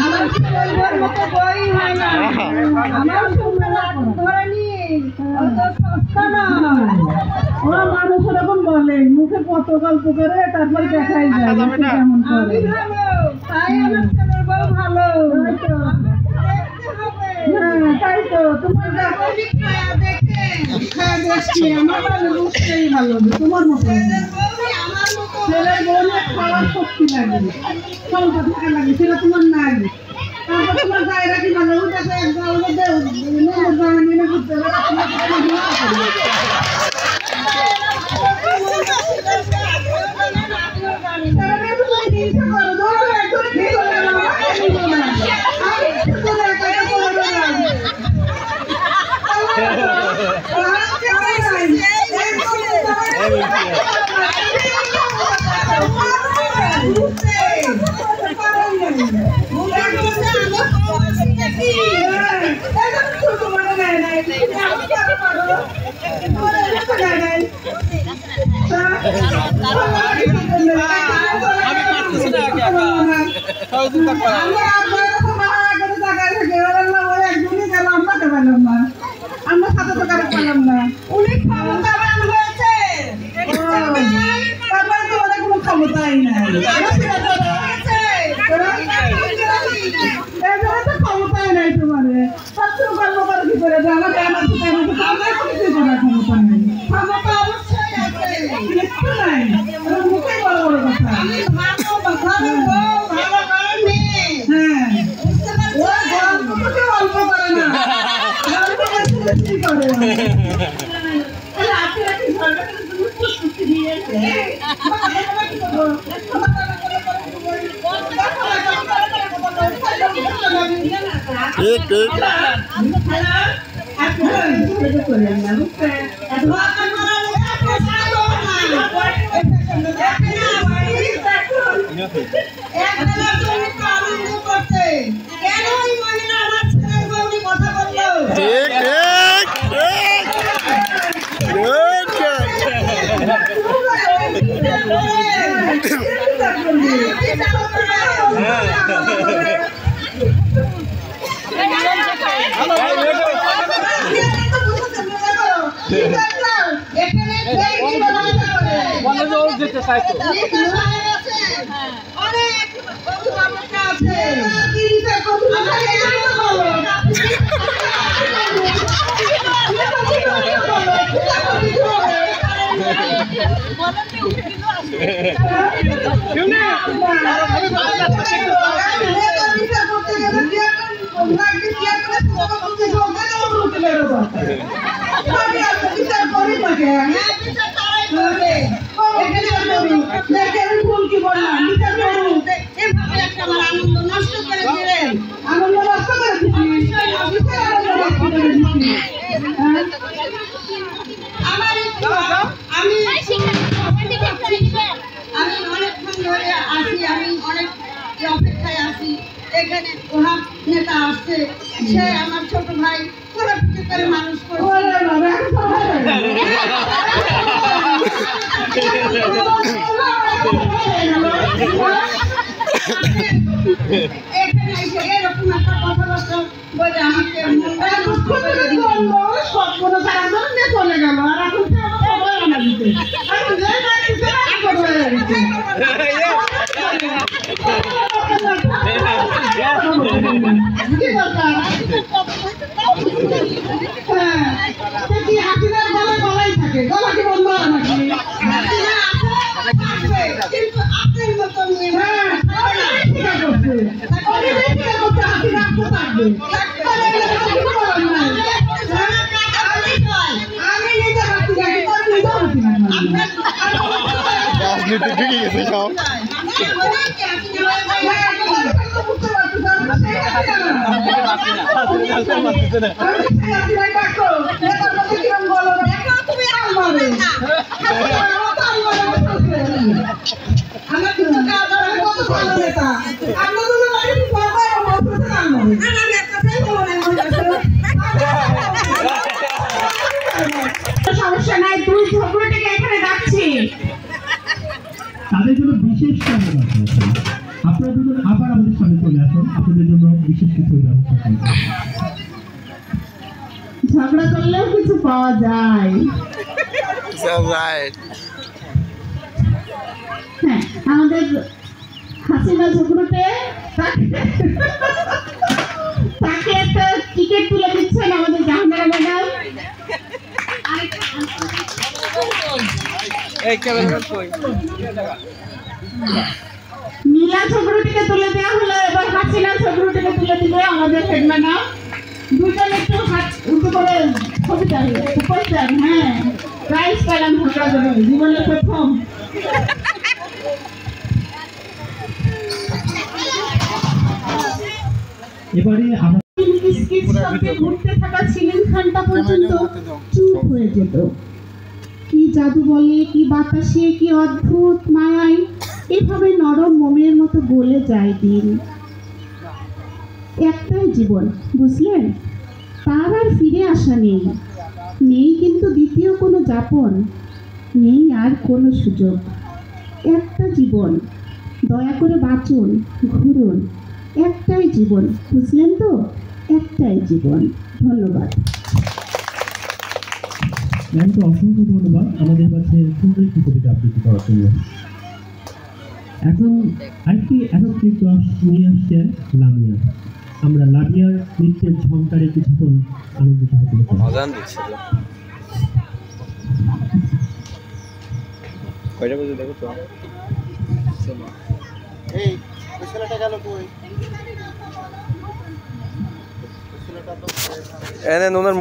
আমার ছেলের মতো বই হয় না, আমার ধরেনি সস্তা নয়। ওরা মানুষ এরকম বলে, মুখে কত গল্প করে তারপর দেখাই যায় কেমন করে। তাই আমার ছেলের বউ ভালো। হ্যাঁ তাই তো, তোমার দেখছি আমার বুঝতেই ভালো, তোমার মতো ছেলের বউ খাওয়ার শক্তি লাগে, ক্ষমতা থাকা লাগে, সেটা তোমার নাই। তারপর তোমার গায়ে রাখি ভালো, ওটাকে করতে আমরা সাথে তো কারো পেলাম না। উনি ক্ষমতাবান হয়েছে, তারপরে তো ওদের কোনো ক্ষমতাই নাই, ক্ষমতাই নাই তোমার। সবচেয়ে গর্ব করে কি করে আমাদের আমার কিছু করার ক্ষমতা নেই। ক্ষমতা অবশ্যই আছে, একটু নাই, মুখে বড় বড় কথা। হ্যাঁ ওরা গল্প করতে অল্প করে না, গল্প করতে বেশি করে। আনন্দ নষ্ট করে এখানে ওহাব নেতা আসছে, সে আমার ছোট ভাই কোলাপিটি করে মানুষ এখানে এসে এরকম একটা কথাবার্তা বলে আমাকে কোনো খারাপ ধরনের চলে গেল আর এখন সবাই আমার দিতে এখন যে বাড়িতে কি দরকার কি হাসিনার গলাই থাকে, গলা কি বন্ধ হয় নাকি? কিন্তু আপনার মতন রাজনীতি ঢুকে গেছে সব। সমস্যা নাই, তুই ঝগড়াটাকে এখানে ডাকছি। তাদের জন্য বিশেষ ধন্যবাদ। আপনারা দুজন আবার আমাদের সামনে চলে আসুন, আপনাদের জন্য বিশেষ কিছু ব্যবস্থা করব। ঝগড়া করলেও কিছু পাওয়া যায়। হ্যাঁ, আমাদের হাসিনা ঝগড়াতে তাকে একটা টিকিট তুলে দিচ্ছেন আমাদের জাহানারা ম্যাডাম। নীলা ঝগড়াটিকে তুলে দেওয়া হলো, এবার হাসিনা ঝগড়াটিকে তুলে দিবে আমাদের হেড ম্যাডাম। দুজন একটু হাত উঁচু করে ছবিটা উপস্থিত। হ্যাঁ, প্রাইজ পেলাম ঝগড়া করে, জীবনের প্রথম। এবারে ঘুরতে থাকা ছিলেন খানটা পর্যন্ত চুপ হয়ে যেত। কি জাদু বলে, কি বাতাসে, কি অদ্ভুত মায়ায় এভাবে নরম মোমের মতো গলে যায় দিন। একটাই জীবন, বুঝলেন? তার আর ফিরে আসা নেই, নেই কিন্তু দ্বিতীয় কোনো যাপন, নেই আর কোনো সুযোগ। একটা জীবন, দয়া করে বাঁচুন, ঘুরুন। একটাই জীবন, বুঝলেন তো? একটাই জীবন। ধন্যবাদ। ম্যামকে অসংখ্য ধন্যবাদ আমাদের কাছে সুন্দর একটি কবিতা আবৃত্তি করার জন্য। এখন আরেকটি একক নৃত্য নিয়ে আসছে লামিয়া। আমরা লামিয়ার নৃত্যের ঝংকারে কিছুক্ষণ আনন্দিত হতে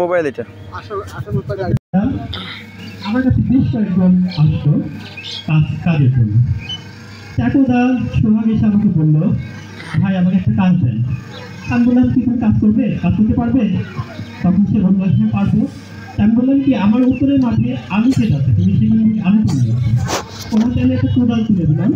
মোবাইল এটা আমার কাছে বেশ কয়েকজন আসতো কাজের জন্য। চাকুদা সোহাগ এসে আমাকে বললো, ভাই আমাকে একটা কাজ দেন। আমি বললাম কি তুমি কাজ করবে, কাজ করতে পারবে? তখন সে বললো হ্যাঁ পারবো। আমি বললাম কি আমার উপরের মাঠে আলু খেত আছে, তুমি সেখানে আলু তুলে যাচ্ছ। ওনাকে আমি একটা কোদাল তুলে দিলাম।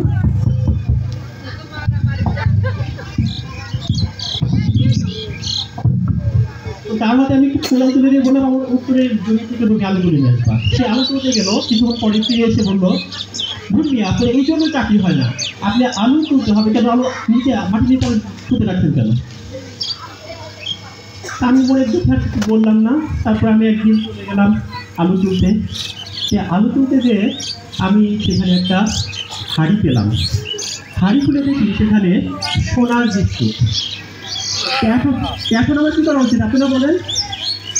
তার মধ্যে আমি একটু কোদাল তুলে দিয়ে বললাম আমার উপরের জমি থেকে তোকে আলু তুলে নিয়ে আসবা। সে আলু তুলতে গেল, কিছুক্ষণ পরে ফিরে এসে বললো, বুঝলি আপনার এই জন্য চাকরি হয় না, আপনি আলু তুলতে হবে কেন, আলু নিচে মাটি নিচে তুলে রাখছেন কেন? আমি মনে কিছু বললাম না। তারপর আমি একদিন চলে গেলাম আলু তুলতে। সে আলু তুলতে যেয়ে আমি সেখানে একটা হাঁড়ি পেলাম। হাঁড়ি খুলে দেখি সেখানে সোনার বিস্কুট। এখন আমার কী করা উচিত আপনারা বলেন?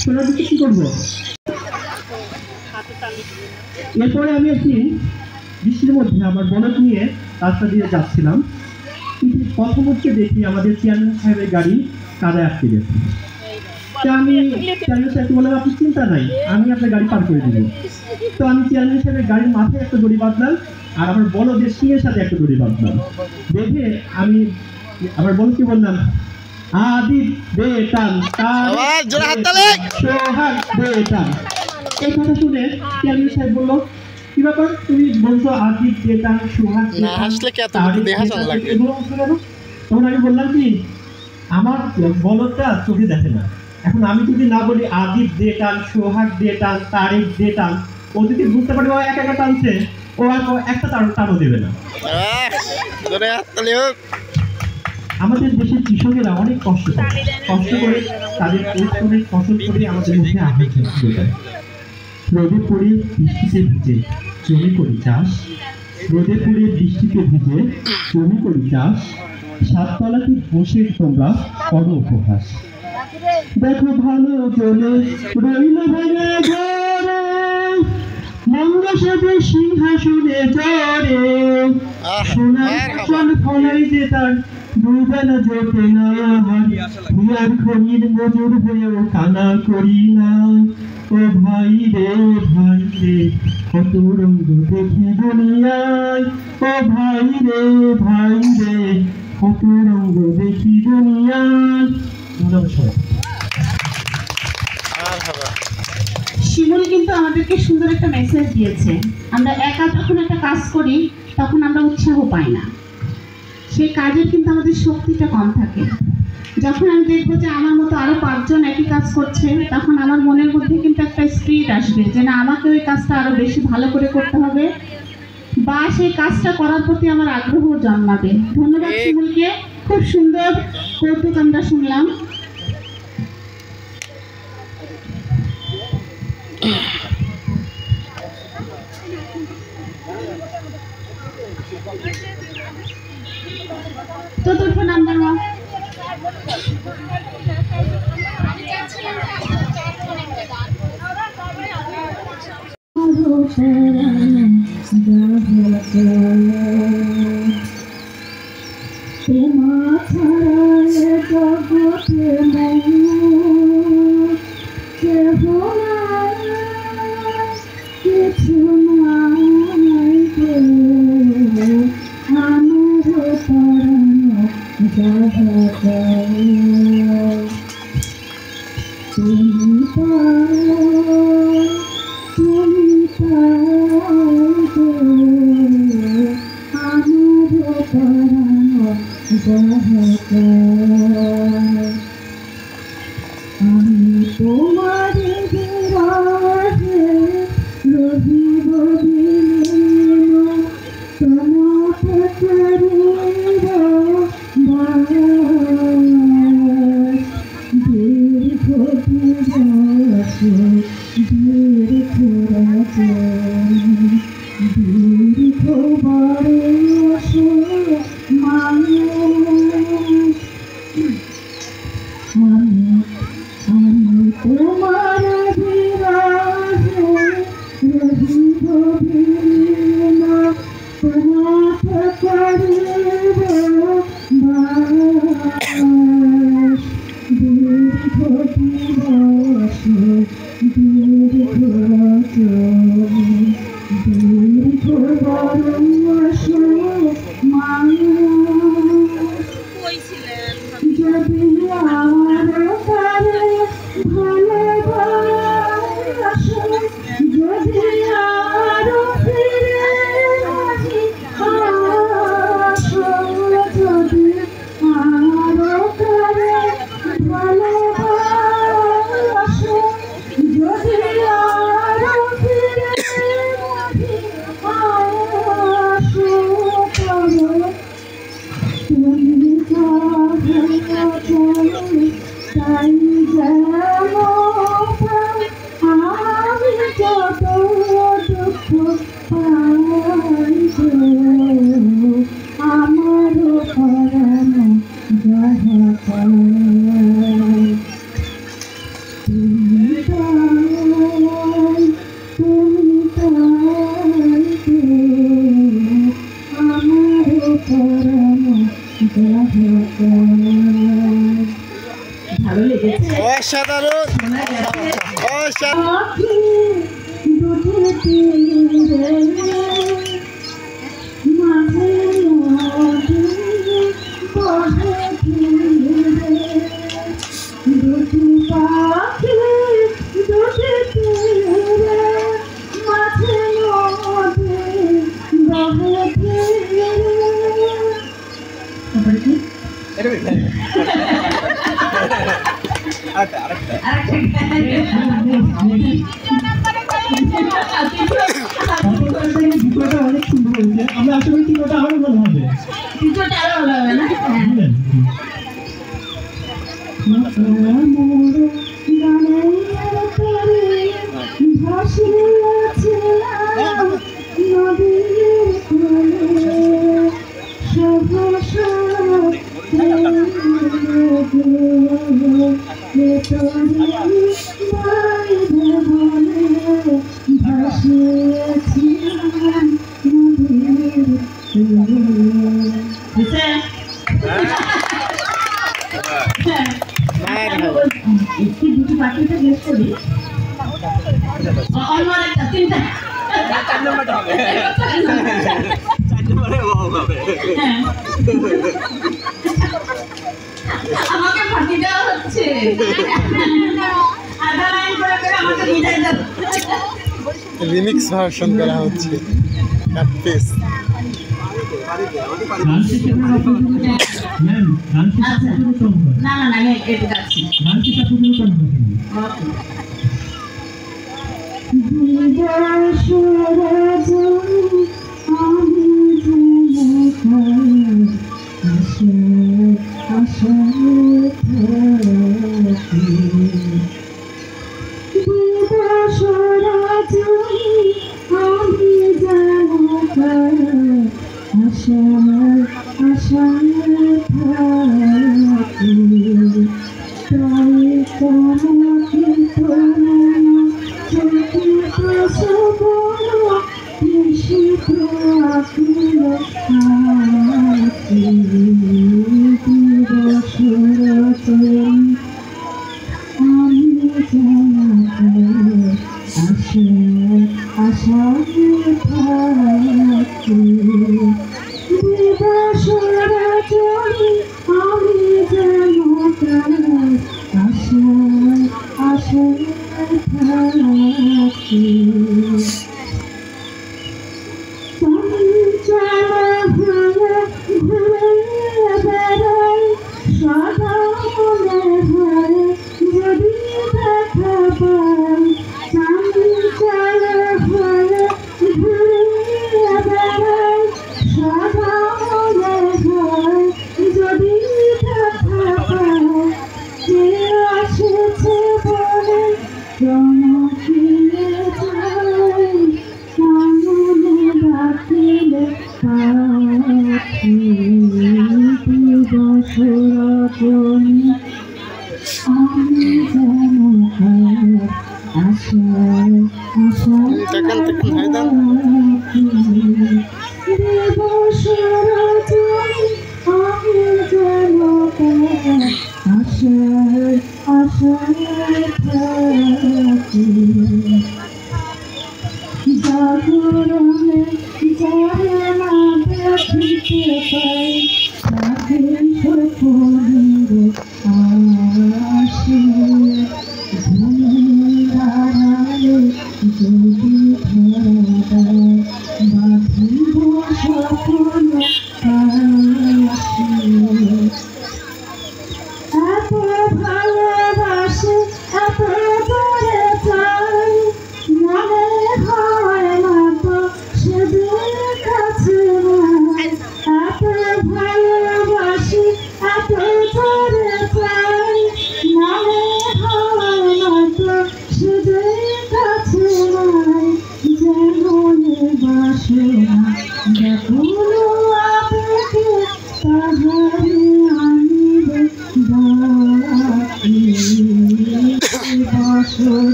সোনার বিস্কুট কী করবো? এরপরে আমি একটি বৃষ্টির মধ্যে আমার বনক নিয়ে রাস্তা দিয়ে যাচ্ছিলাম, কিন্তু পথমধ্যে দেখি আমাদের চেয়ারম্যান সাহেবের গাড়ি কাদায় আটকে গেছে। তা আমি চেয়ারম্যান সাহেবকে বললাম আপনি চিন্তা নাই, আমি আপনার গাড়ি পার করে দেবো। তো আমি চেয়ারম্যান সাহেবের গাড়ির মাথায় একটা দড়ি বাঁধলাম আর আমার বলদের সিংহের সাথে একটা দড়ি বাঁধলাম। বেঁধে আমি আমার বলকে বললাম, আদি বেটান সোহাগ বেটান। এই কথা শুনে চেয়ারম্যান সাহেব বললো, কি ব্যাপার তুমি বলছো আদি বেটান সোহাগ? না হাসলে কি এত দেখা চল লাগে? তখন আমি বললাম কি আমার বলদটা চোখে দেখে না। এখন আমি যদি না বলি আদিব দে টান, সোহাগ দে টান, তারিক দে টান, ও যদি বুঝতে পারে ও একা একা টানছে, ও আর একটা টানও দেবে না। আমাদের দেশের কৃষকেরা অনেক কষ্ট করে তাদের পরিশ্রমের ফসল করে আমাদের মুখে আহার তুলে দেয়। রোদে পড়ে বৃষ্টিতে ভিজে জমি করি চাষ, রোদে পড়ে বৃষ্টিতে ভিজে জমি করি চাষ, সাততলাতে বসে তোমরা করো উপহাস। দেখো ভালো চলে রইল ভেঙে ঘরে, মঙ্গসাদের সিংহাসনে চড়ে, সোনার ফসল ফলাই যে তার দুই বেলা জোটে না, ভুয়ার খনির মজুর হয়েও কানা করি না। ও ভাই রে কত রঙ্গ দেখি দুনিয়ায়, ও ভাই রে কত রঙ্গ দেখি দুনিয়ায়। শিমুল কিন্তু আমাদেরকে সুন্দর একটা মেসেজ দিয়েছে। আমরা একা যখন একটা কাজ করি তখন আমরা উৎসাহ পাই না, সেই কাজের কিন্তু আমাদের শক্তিটা কম থাকে। যখন আমি দেখবো যে আমার মতো আরো 5 জন একই কাজ করছে, তখন আমার মনের মধ্যে কিন্তু একটা স্পিরিট আসবে যে না, আমাকে ওই কাজটা আরো বেশি ভালো করে করতে হবে, বা সেই কাজটা করার প্রতি আমার আগ্রহ জন্মাবে। ধন্যবাদ শিমুলকে, খুব সুন্দর কৌতুক আমরা শুনলাম। চতুর্থ নাম্বার ভালো লেগেছে? অসাধারণ, অনেক সুন্দর হয়েছে। আমরা আসলে চিত্রটা আরো ভালো হবে। চিত্রটা আরো ভালো হবে না? একটু দুটো বাকিটা গেস করি। অন্য একটা তিনটা আমাকে ফাঁকি দেওয়া হচ্ছে। আধা লাইন করে করে আমাকে বুঝাই দাও। রিমিক্স ভার্সন করা হচ্ছে কাটপিস। না না আমি এটা গাচ্ছি।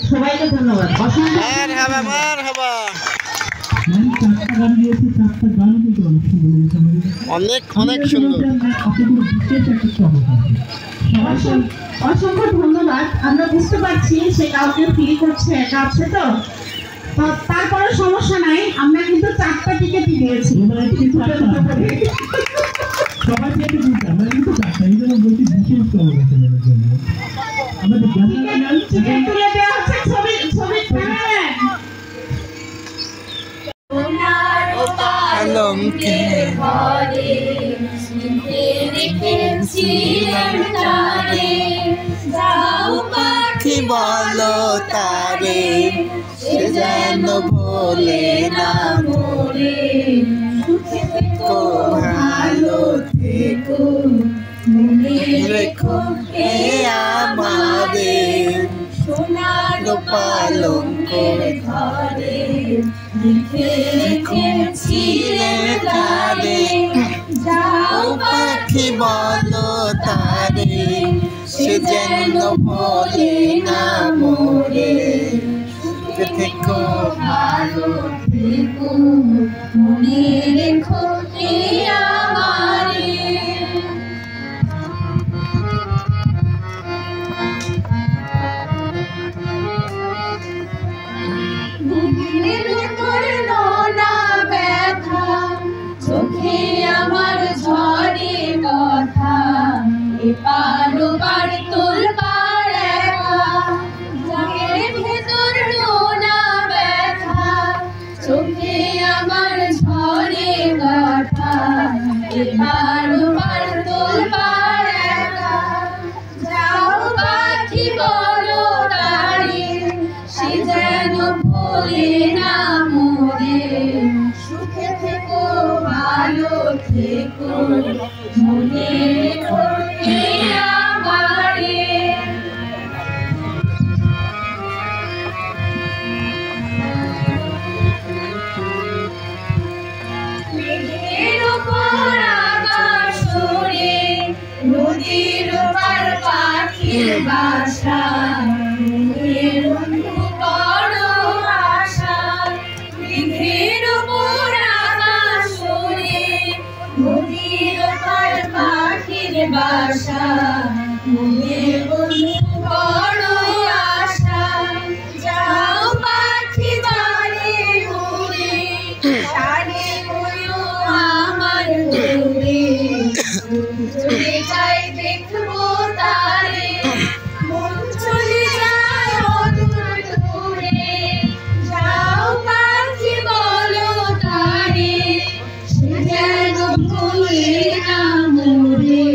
সবাইকে ধন্যবাদ। অনেক অনেক সুন্দর। অসংখ্য ধন্যবাদ। আমরা বুঝতে পারছি সে কাউকে ফিল করছে, একা আছে তো তারপরে সমস্যা কি দিয়েছি সবাইকে একটু দিতে আমরা কিন্তু এই জন্য বলছি বিশেষ আমাদের টিকিট তুলে দেওয়া হচ্ছে ছবি ছবি ক্যামেরাম্যান আলমকে পাখি বলো তারে সে যেন ভোলে না মোরে থেকো ভালো থেকো মনে রেখো এ আমারে সোনার পালঙ্ক ঘরে লিখে রেখেছিলে তারে যাও পাখি বলো তারে সে যেন ভোলে না মোরে থেকো ভালো থেকো মনে রেখো এ আমারে বুকের করলো না ব্যথা চোখে আমার ঝরে কথা এপার ওপার তোর পার একা বুকের ভেতর না ব্যথা চোখে আমার ঝরে কথা এপার ওপার তোর পার একা যাও পাখি বলো তারে সে যেন ভোলে না মোরে সুখে থেকো ভালো থেকো মনে রেখো এ আমারে মেঘের ওপর আকাশ ওড়ে নদীর ওপার পাখির বাসা মনের বন্ধু বড় আশা মেঘের ওপর আকাশ ওড়ে নদীর ওপার পাখির বাসা মনের বন্ধু বড় আশা যাও পাখি বাড়ি উড়ে সারে হইও আমার দূরে চলে যাই দেখবো তারে মন চলে যায় অদূর দূরে যাও পাখি বলো তারে সে যেন ভুলে না মোরে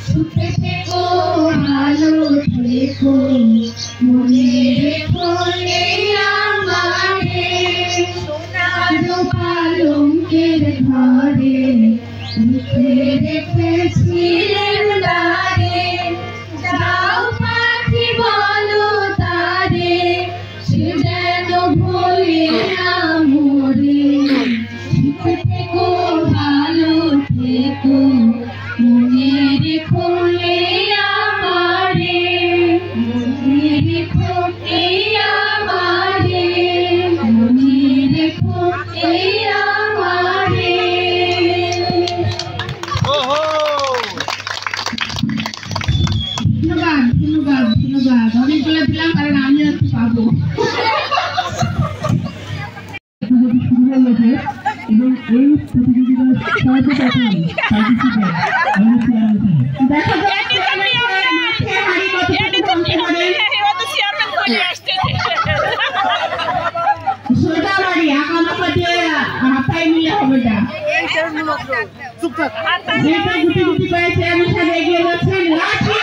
সুখে থেকো ভালো থেকো মনে রেখো এ আমারে সোনার পালঙ্কের ঘরে লিখে রেখেছিলেন তারে যাও পাখি বলো তারে সে যেন ভোলে না মোরে সুখে থেকো ভালো থেকো মনে রেখো এ আমারে মনে রেখো এ আমারে মনে রেখো এ আমারে ধন্যবাদ ধন্যবাদ ধন্যবাদ অনেকগুলো দিলাম কারণ আমি একটু পাবো এবং এই প্রতিযোগিতার সর্বপ্রথম পার্টিসিপেন্ট দেখা যাচ্ছে মাঠে হাড়ি কতটুকু সোজা বাড়ি আঁকামাকা দিয়ে হাতায় নিলে হবে না যেটা গুটি গুটি পেয়েছে আমি সাথে এগিয়ে যাচ্ছেন লাঠি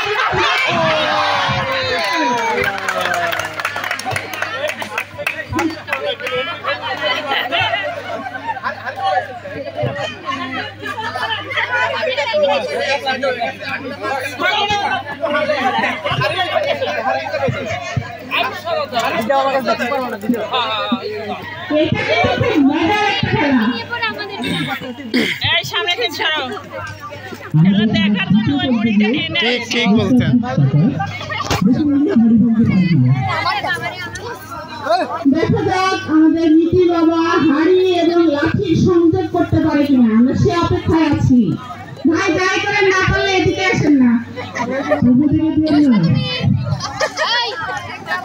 এই সামনে থেকে সরাও এগুলো দেখার জন্য ওই মুড়িটা নিয়ে নেয় ঠিক ঠিক বলছেন দেখা যাক আমাদের নীতি বাবা হাড়ি এবং লাঠির সংযোগ করতে পারে কিনা আমরা সে অপেক্ষায় আছি ভাই যাই করেন না পারলে এদিকে আসেন না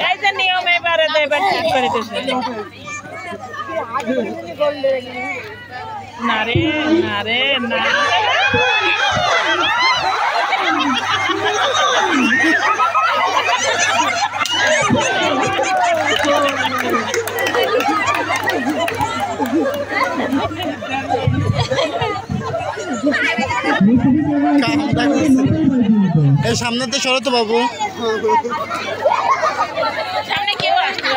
এই যে নিয়ম এবারে এবার ঠিক করে দিয়েছে না রে না রে না এই সামনেতে সরো তো বাবু। সামনে কেউ আসতে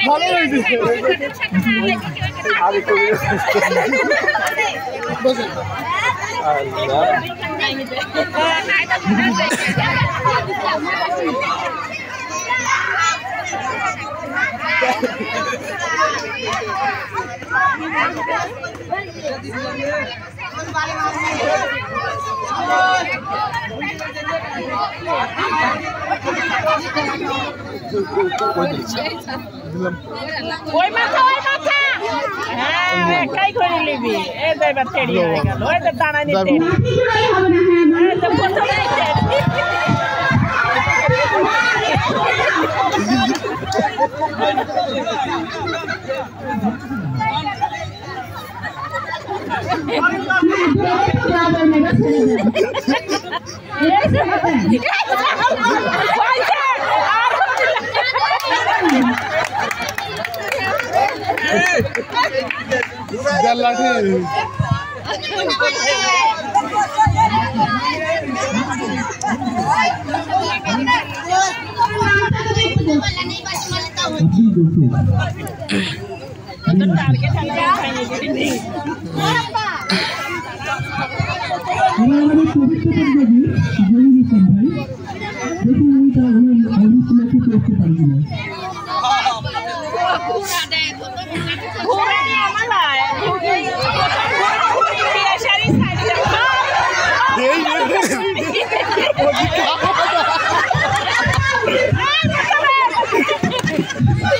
ভালো হয়েছে ওই মাথা হ্যাঁ কাই করে নিবি এই তো এবার তেড়ি হয়ে গেল ওই তো দাঁড়া নিতে এই তো প্রথমে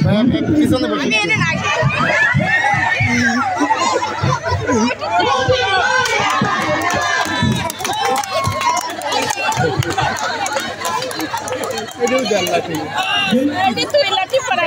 টার্গেট পিছনে বসে তুই লাঠি পড়া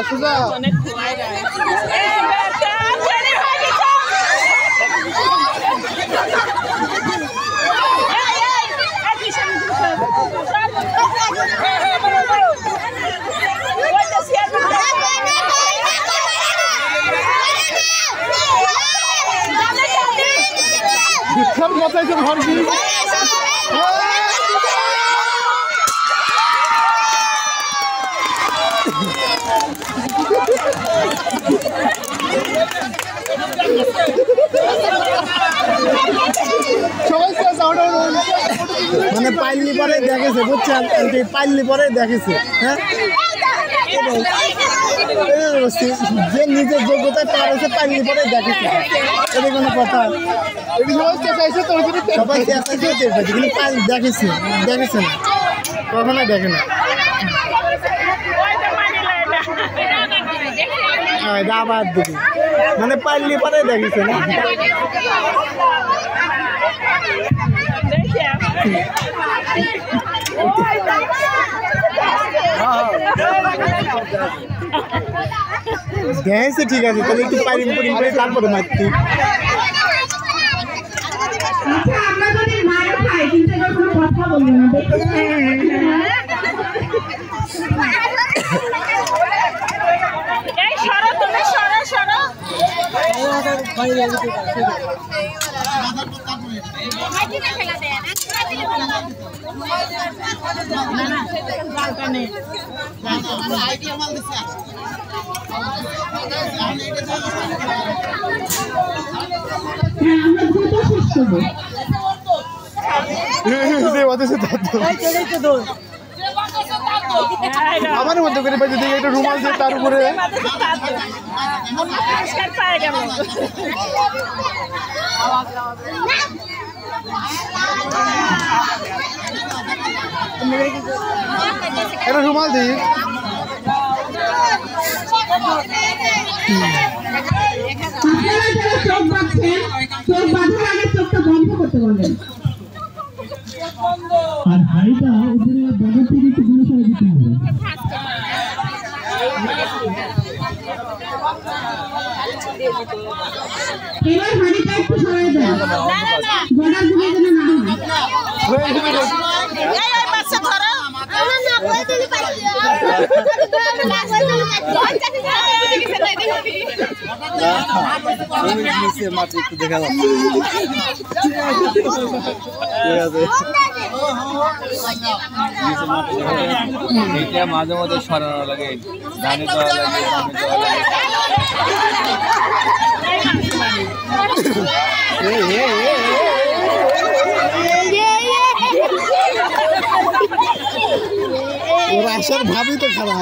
সুজা অনেক খুয়াই বিখ্যাত মাথায় যে ঘর দিয়ে মানে পাইলি পরে দেখেছে বুঝছেন, পাইলি পরে দেখেছে। হ্যাঁ যে নিজের যোগ্যতায় পার হয়েছে পাইলি পরে দেখেছে, এটা কোনো কথা। সবাই চেঁচাইছে কিন্তু দেখেছে দেখেছে না, কখনো দেখে না। এটা আবার দেখি মানে পাইলি পরে দেখেছে না। দেখেছে ঠিক আছে, তাহলে একটু পাইলিং করিং করে তারপরে মারতি। আমরা যদি মার খাই কিন্তু এবার কোনো কথা বলবো না। এই সরো তুমি সরো সরো আমার মধ্যে করে পাইতে দিকে একটা রুমাল দিয়ে তার উপরে একটা রুমাল দিই। চোখ বাঁধছেন, চোখ বাঁধার আগে চোখটা বন্ধ করতে বলেন। আর হাড়িটা উপরে বগল থেকে একটু দূরে সরে দিতে হবে। এবার হাড়িটা একটু সরাই দেন, গলার দিকে যেন না মাত্র একটু দেখা যাচ্ছে মাঝে মাঝে সরানো লাগে, ধানে দেওয়া লাগে, ওর আসার ভাবই তো খারাপ।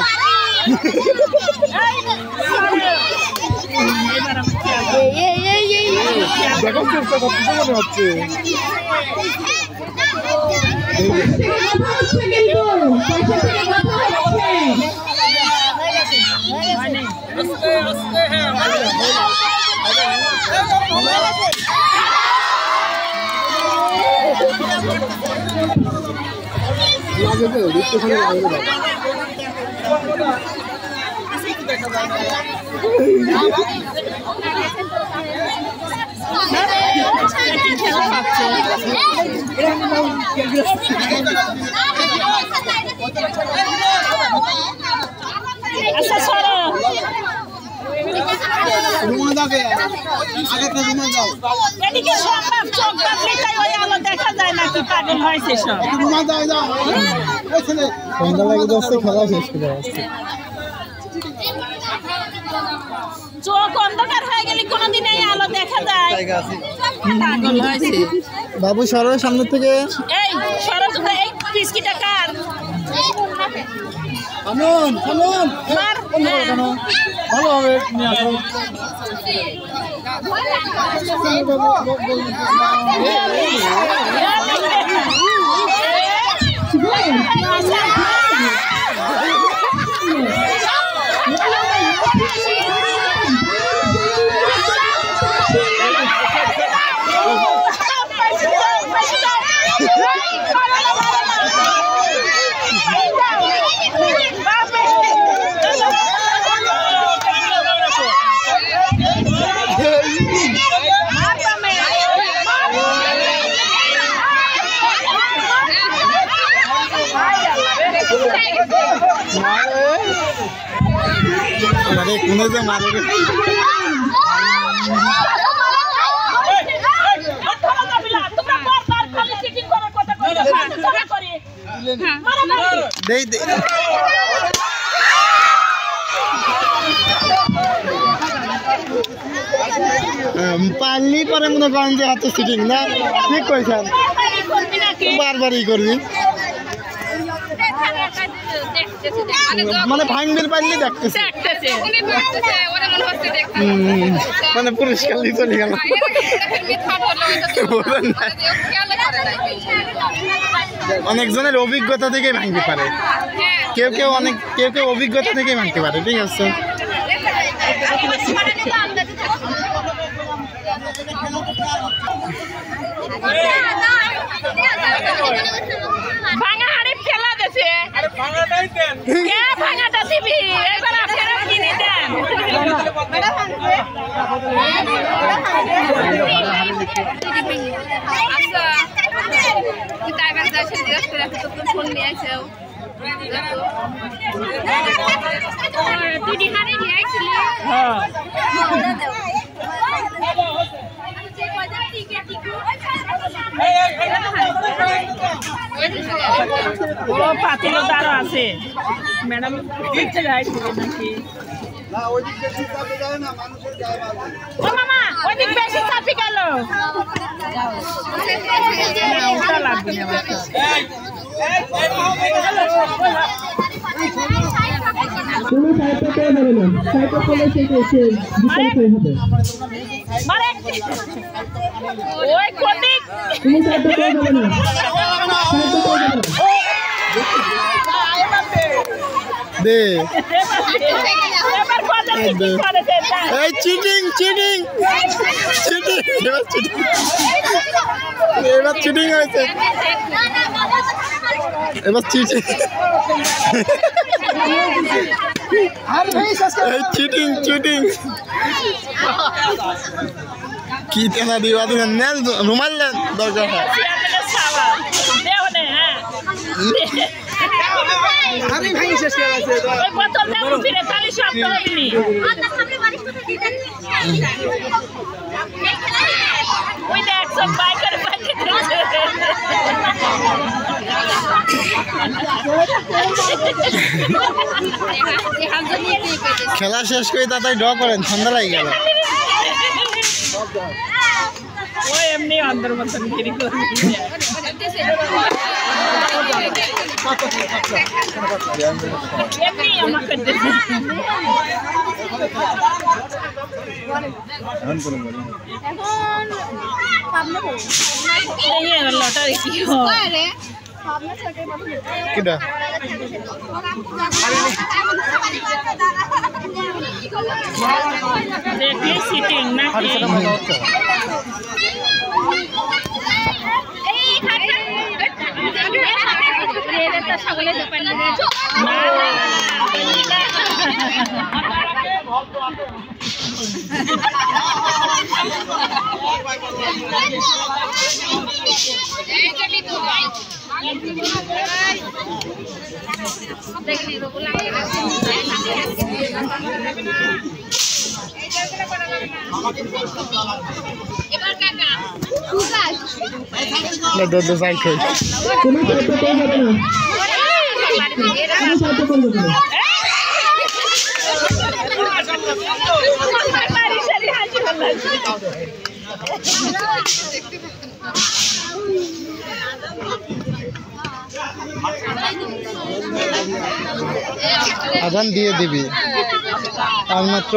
দেখো চেষ্টা করতে মনে হচ্ছে লাগে তো ডিসকাশনে লাগবে না। দেখা যায় নাকি পাগল হয়েছে সব খেলা শেষ করে আসছে। চোখ অন্ধকার হয়ে গেলে কোনোদিন এই আলো দেখা যায়। পাগল হয়েছে বাবু সরের সামনে থেকে এই সরজ এই বিস্কিটটা কার আমন আমন মার ভালো হবে নিয়ে আসো। अरे कुने से मारोगे दे दे पालनी पर मने करें जे हाथ सिटिंग ना ठीक কইছেন বারবারই করবি মানে ভাঙবির পারলে দেখতেছে মানে পুরস্কার দিয়ে চলে গেল। অনেকজনের অভিজ্ঞতা থেকেই ভাঙতে পারে, কেউ কেউ অভিজ্ঞতা থেকেই ভাঙতে পারে। ঠিক আছে ভাঙা হাড়ি ফেলা দেছে কে ভাঙাটা দিবি এবার আপনারা কিনে দেন। পাতিলো তারও আছে ম্যাডাম নাকি ও মামা ওইদিক বেশি চাপি গেল ওটা লাগবে না কোনো সাহিত্য করে যাবে না, সাহিত্য করলে সে বিস্তারিত হবে। ওই কোটি কোনো সাহিত্য করে যাবে না, সাহিত্য করে যাবে না। দে এবার কথা চিটিং করেছে এই চিটিং চিটিং চিটিং এবার চিটিং হয়েছে, এবার চিটিং এই চিটিং চিটিং কি তেনা দিবা দিবেন নেন রুমাল নেন দরকার হয় আমি ভাই শেষ করে আছে ওই বোতলটা ফিরে তালি শব্দ হয়নি ওই দেখ সব বাইকের বাইকে খেলা শেষ করে তাড়াতাড়ি ড্র করেন, ঠান্ডা লাগে গেল। ওই এমনি অন্দর মতন গিরি করে এমনি আমাকে লটারি কি কিটা দেখি সিটিং না সকলে দোকান দো সাইকেল কোনো সাহিত্য করে যাবে না, কোনো সাহিত্য করে যাবে না। আজান দিয়ে দিবি, আর মাত্র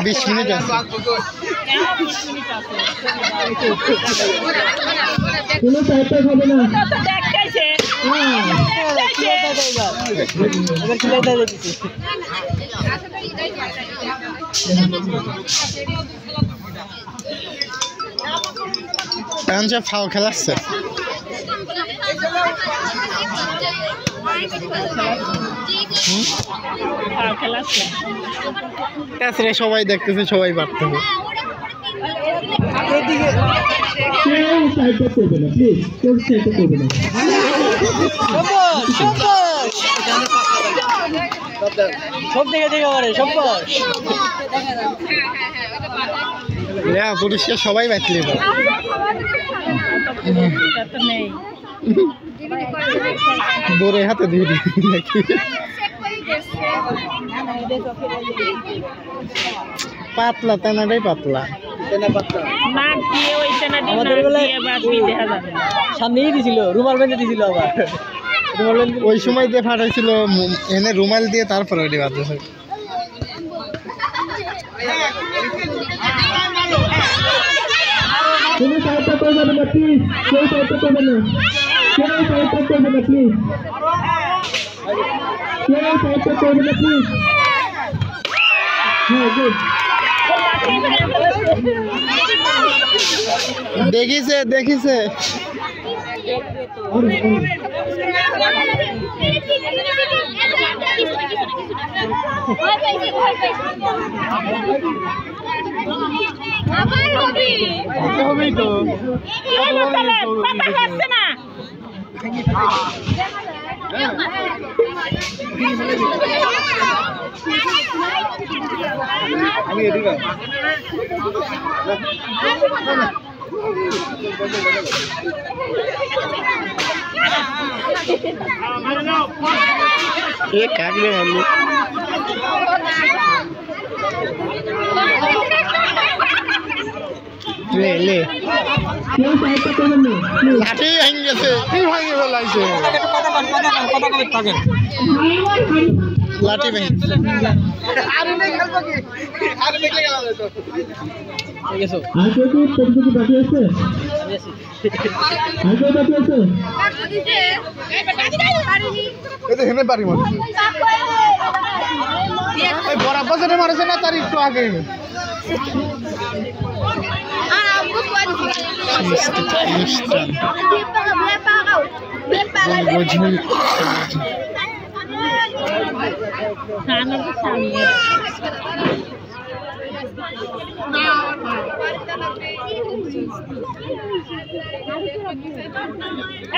20 মিনিট আছে। কোনো সাহিত্য হবে না। এখন সব ফাও খেলাচ্ছে, সবাই দেখতেছে, সবাই পারতে হবে। কেউ সাহিত্য করবে না, প্লিজ কেউ সাহিত্য করবে না। সব দিকে দিকে পারে সব পুলিশকে সবাই বাঁচলে দৌড়ে হাতে দিয়ে দিবি নাকি? পাতলা তেনাটাই পাতলা, সামনেই দিছিল, রুমাল বেঁধে দিছিল আবার। ওই সময় দিয়ে ফাটাইছিল এনে রুমাল দিয়ে, তারপরে ওইটি বাধ্য হয়। কোনো সাহিত্য করে যাবে না, প্লিজ কেউ সাহিত্য করবে না, কেউ সাহিত্য করবে না, প্লিজ কেউ সাহিত্য করবে না, প্লিজ। হ্যাঁ গুড। দেখিছে দেখিছে হবেই তো, আমি এদিকে ये कागले वाली ले ले लाठी भांगे से भांगे वाला ভয়াবহ হাড়ি লাঠি ভেঙে আর কেউ কি প্রতিযোগী বাকি আছে? আর কেউ বাকি আছে? হেনে পারি মানে বরাবর যেটা মারেছে না তার একটু আগে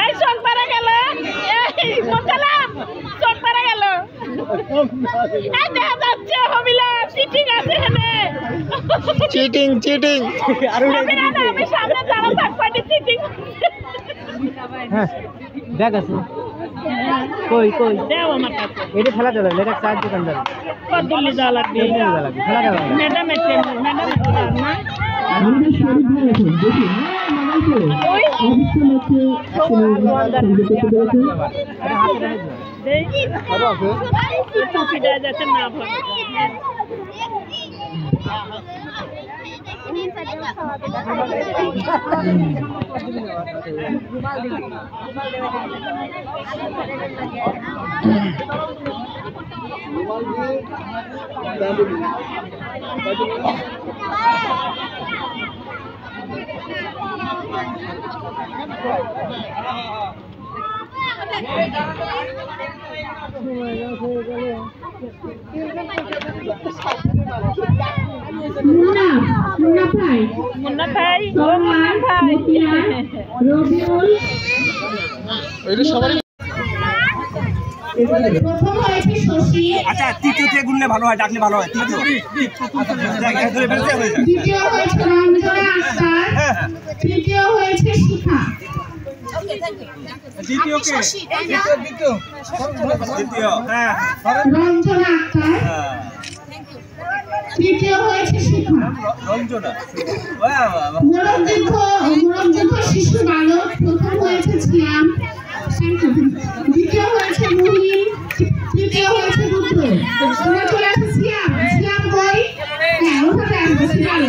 এই চোখ পারা গেল, এই মোতালাম চোখ পারা গেল। এই দেখা যাচ্ছে হবিলা চিটিং আছে এখানে। চিটিং চিটিং আমি সামনে যারা থাকবানি চিটিং। হ্যাঁ ব্যাগ আছে কই কই দেও আমার কাছে। এটা খেলা যাবে এটা চার দোকান যাবে কত দিল্লি যাওয়া লাগবে? খেলা যাবে ম্যাডাম ম্যাডাম না আমাদের শরীর ভাই আছে দেখি ওই অবস্থা হচ্ছে টুপিটা যাতে না ভাবে। মুন্না ভাই মুন্না ভাই সোমবার মতিয়ার রবিউল এটা সবারই প্রথম হয়েছে শশী, আচ্ছা তৃতীয় থেকে গুনলে ভালো হয় ডাকলে ভালো হয় তৃতীয় দ্বিতীয় হয়েছে রঞ্জনা আক্তার, তৃতীয় হয়েছে শিখা, রঞ্জনা আক্তার, তৃতীয় হয়েছে শিখা। মোরগযুদ্ধ শিশু বালক, প্রথম হয়েছে ছিয়াম, দ্বিতীয় হয়েছে মুহিন, তৃতীয় হয়েছে রুদ্র। তোমরা চলে আসো ছিয়াম, ছিয়াম কই? হ্যাঁ ওখানে আসবে ছিয়াম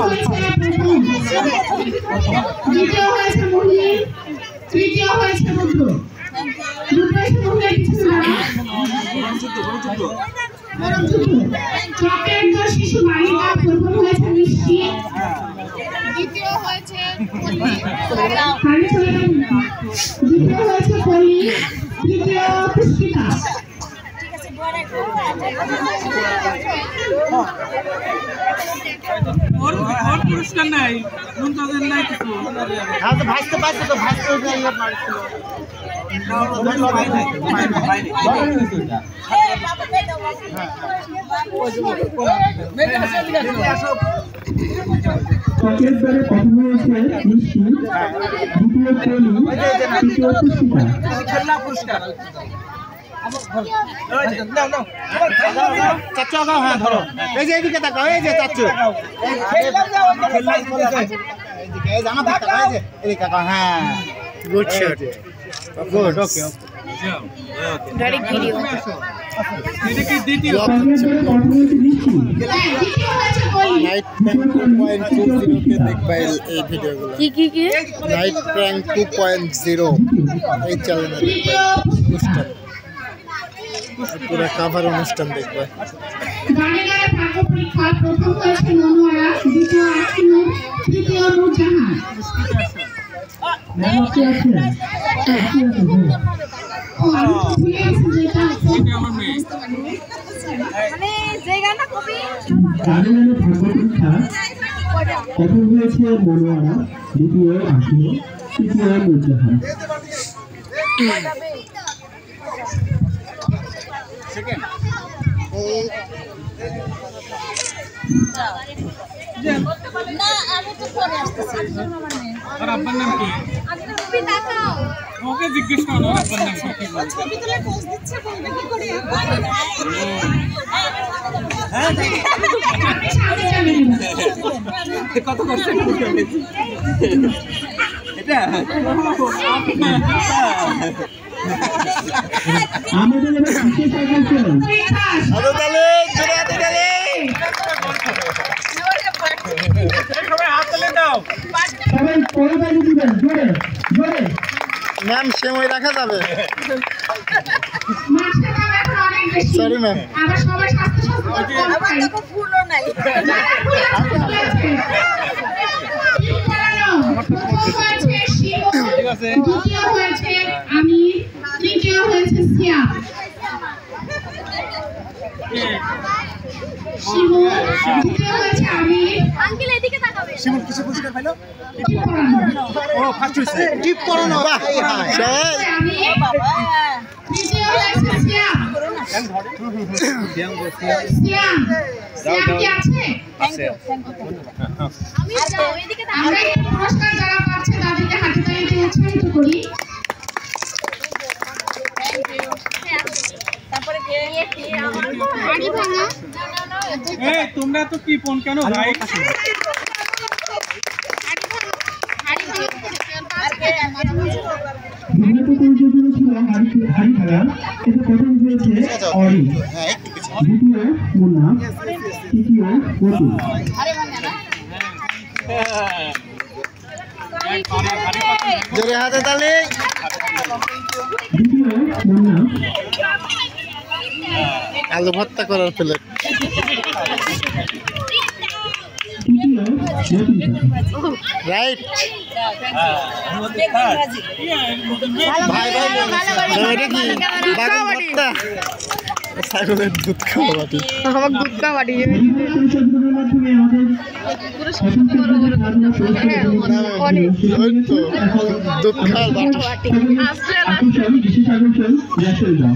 হয়েছে প্রথম, দ্বিতীয় হয়েছে মুহিন, তৃতীয় হয়েছে রুদ্র। রুদ্র এসে মুহিনের কিছু না চকের তো শিশু বালিকা, প্রথম হয়েছে মিষ্টি, দ্বিতীয় হয়েছে দ্বিতীয় হয়েছে পল্লী, তৃতীয় পুষ্পিতা। পুরস্কার নাই মুমতাজের নাই কিছু ভাসতে পারছে তো ভাসতে চকের দ্বারা প্রথম হয়েছে মিষ্টি, দ্বিতীয় পলি, তৃতীয় পুষ্পিতা। চাচু আগাও, হ্যাঁ ধরো, এই যে এদিকে তাকাও, এই যে চাচু এদিকে, এই যে আমার দিকে তাকাও, এই যে এদিকে তাকাও, হ্যাঁ গুড শট, গুড, ওকে গাড়ি ভিডিও এটা কি দ্বিতীয় চকের দ্বারা প্রথম হয়েছে মিষ্টি, দ্বিতীয় হয়েছে পল্লী, নাইট প্র্যাঙ্ক 2.0 কে দেখবা এই ভিডিওগুলো। কি কি কি নাইট প্র্যাঙ্ক 2.0 এই চ্যানেলে তৃতীয় পুষ্পিতা। পুরো কভার অনুষ্ঠান দেখবে। গানে গানে ভাগ্য পরীক্ষা, প্রথম হয়েছে মনোয়ারা, দ্বিতীয় আশিনুর, তৃতীয় নূরজাহান। আছে আছে ও আমি তো ভুলে গেছি যেটা হচ্ছে গানে গানে ভাগ্য পরীক্ষা, প্রথম হয়েছে মনোয়ারা, দ্বিতীয় আশিনুর, তৃতীয় নূরজাহান। আর আব্বার নাম কি ওকে জিজ্ঞেস করো আব্বার নাম কি ছবি তুলে পোস্ট দিচ্ছে বলবে কি করে কত কষ্ট এটা আমাদের এবার বিশেষ আকর্ষণ হাতে তালে, জোরে হাতে তালে। সবাই করতালি দিবেন জোরে জোরে। ম্যাম সেময় রাখা যাবে? মাছটা দাম এখন অনেক বেশি। Sorry ma'am. আবার সবাই স্বাস্থ্য সচেতন আমার তো ফুলও নাই দ্বিতীয় হয়েছে আমি, তৃতীয় হয়েছে সিয়াম। শিবু, দ্বিতীয় হয়েছে আমি। আঙ্কেল এদিকে তাকাবে। শিমুল কিছু পুরস্কার পাইলো? টিপ পরানো। ও ফার্স্ট হইছে। টিপ পরানো, বাহ সবাই। আমি, তৃতীয় হয়েছে সিয়াম। সিয়াম, সিয়াম কি আছে? আমি যাও এদিকে তাকাবে। আমরা এই পুরস্কার যারা পাচ্ছে তাদেরকে হাতে তালি দিয়ে উৎসাহিত করি। তারপরে কে আমার হাড়ি ভাঙা। এই তোমরা তো কি ফোন কেন ভাই? হাড়ি খেলা এটা প্রথম হয়েছে অরি, দ্বিতীয় মুন্না, তৃতীয় গতু। জোরে হাতে তালে। দ্বিতীয় মুন্না, আলু ভর্তা করার প্লেট। তৃতীয় গতু। রাইট। ভাই ভাই, এটা কি বাগুন ভর্তা? ছাগলের দুধ খাওয়া বাটি। আমার দুধ কা বাড়ি পরিচর্যার মাধ্যমে আমাদের ওই তো দুধ খাওয়ার বাটি। আকর্ষণ বিশেষ আকর্ষণ রেশন দাও।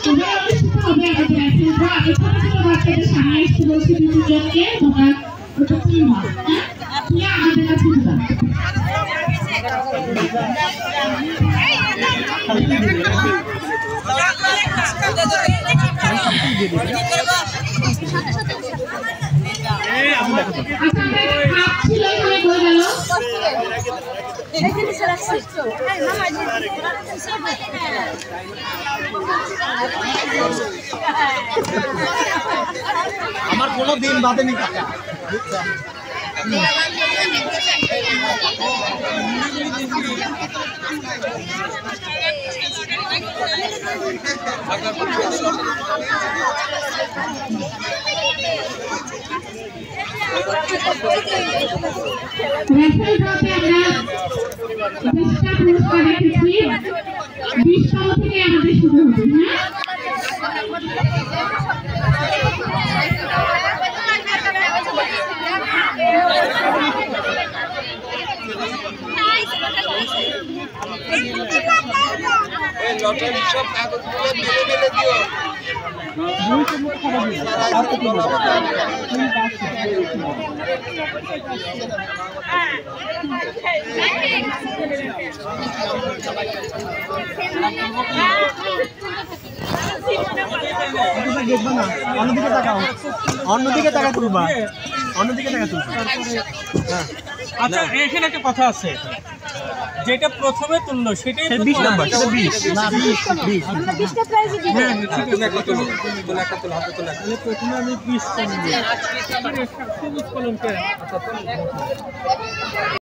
তোমরা অবশ্যই হবে আমাদের এখন আগে ছোট ছোট বাচ্চাদের সামনে এসে বলছি দুজনকে তোমরা ওটা কি না তুই আমাদের কাছে দিবা। ছিল এখানে কই গেল? আমার কোনো দিন বাদেনি টাকা। রেফারি ড্রপে আমরা 20টা পুরস্কার রেখেছি। 20তম থেকে আমাদের শুরু হবে। দেখবা না, অন্যদিকে তাকাও, অন্যদিকে তাকা তুলবা, অন্যদিকে তাকা তুলবা। আচ্ছা এখানে একটা কথা আছে, যেটা প্রথমে তুললো সেটাই 20 নাম্বার, সেটা 20 না 20 আমরা 20টা প্রাইজ দিই। হ্যাঁ তুমি একটা তুলো, তুমি একটা তুলো, হাতে তুলো। তাহলে প্রথমে আমি 20 কলম দিই। সবুজ কলম কে?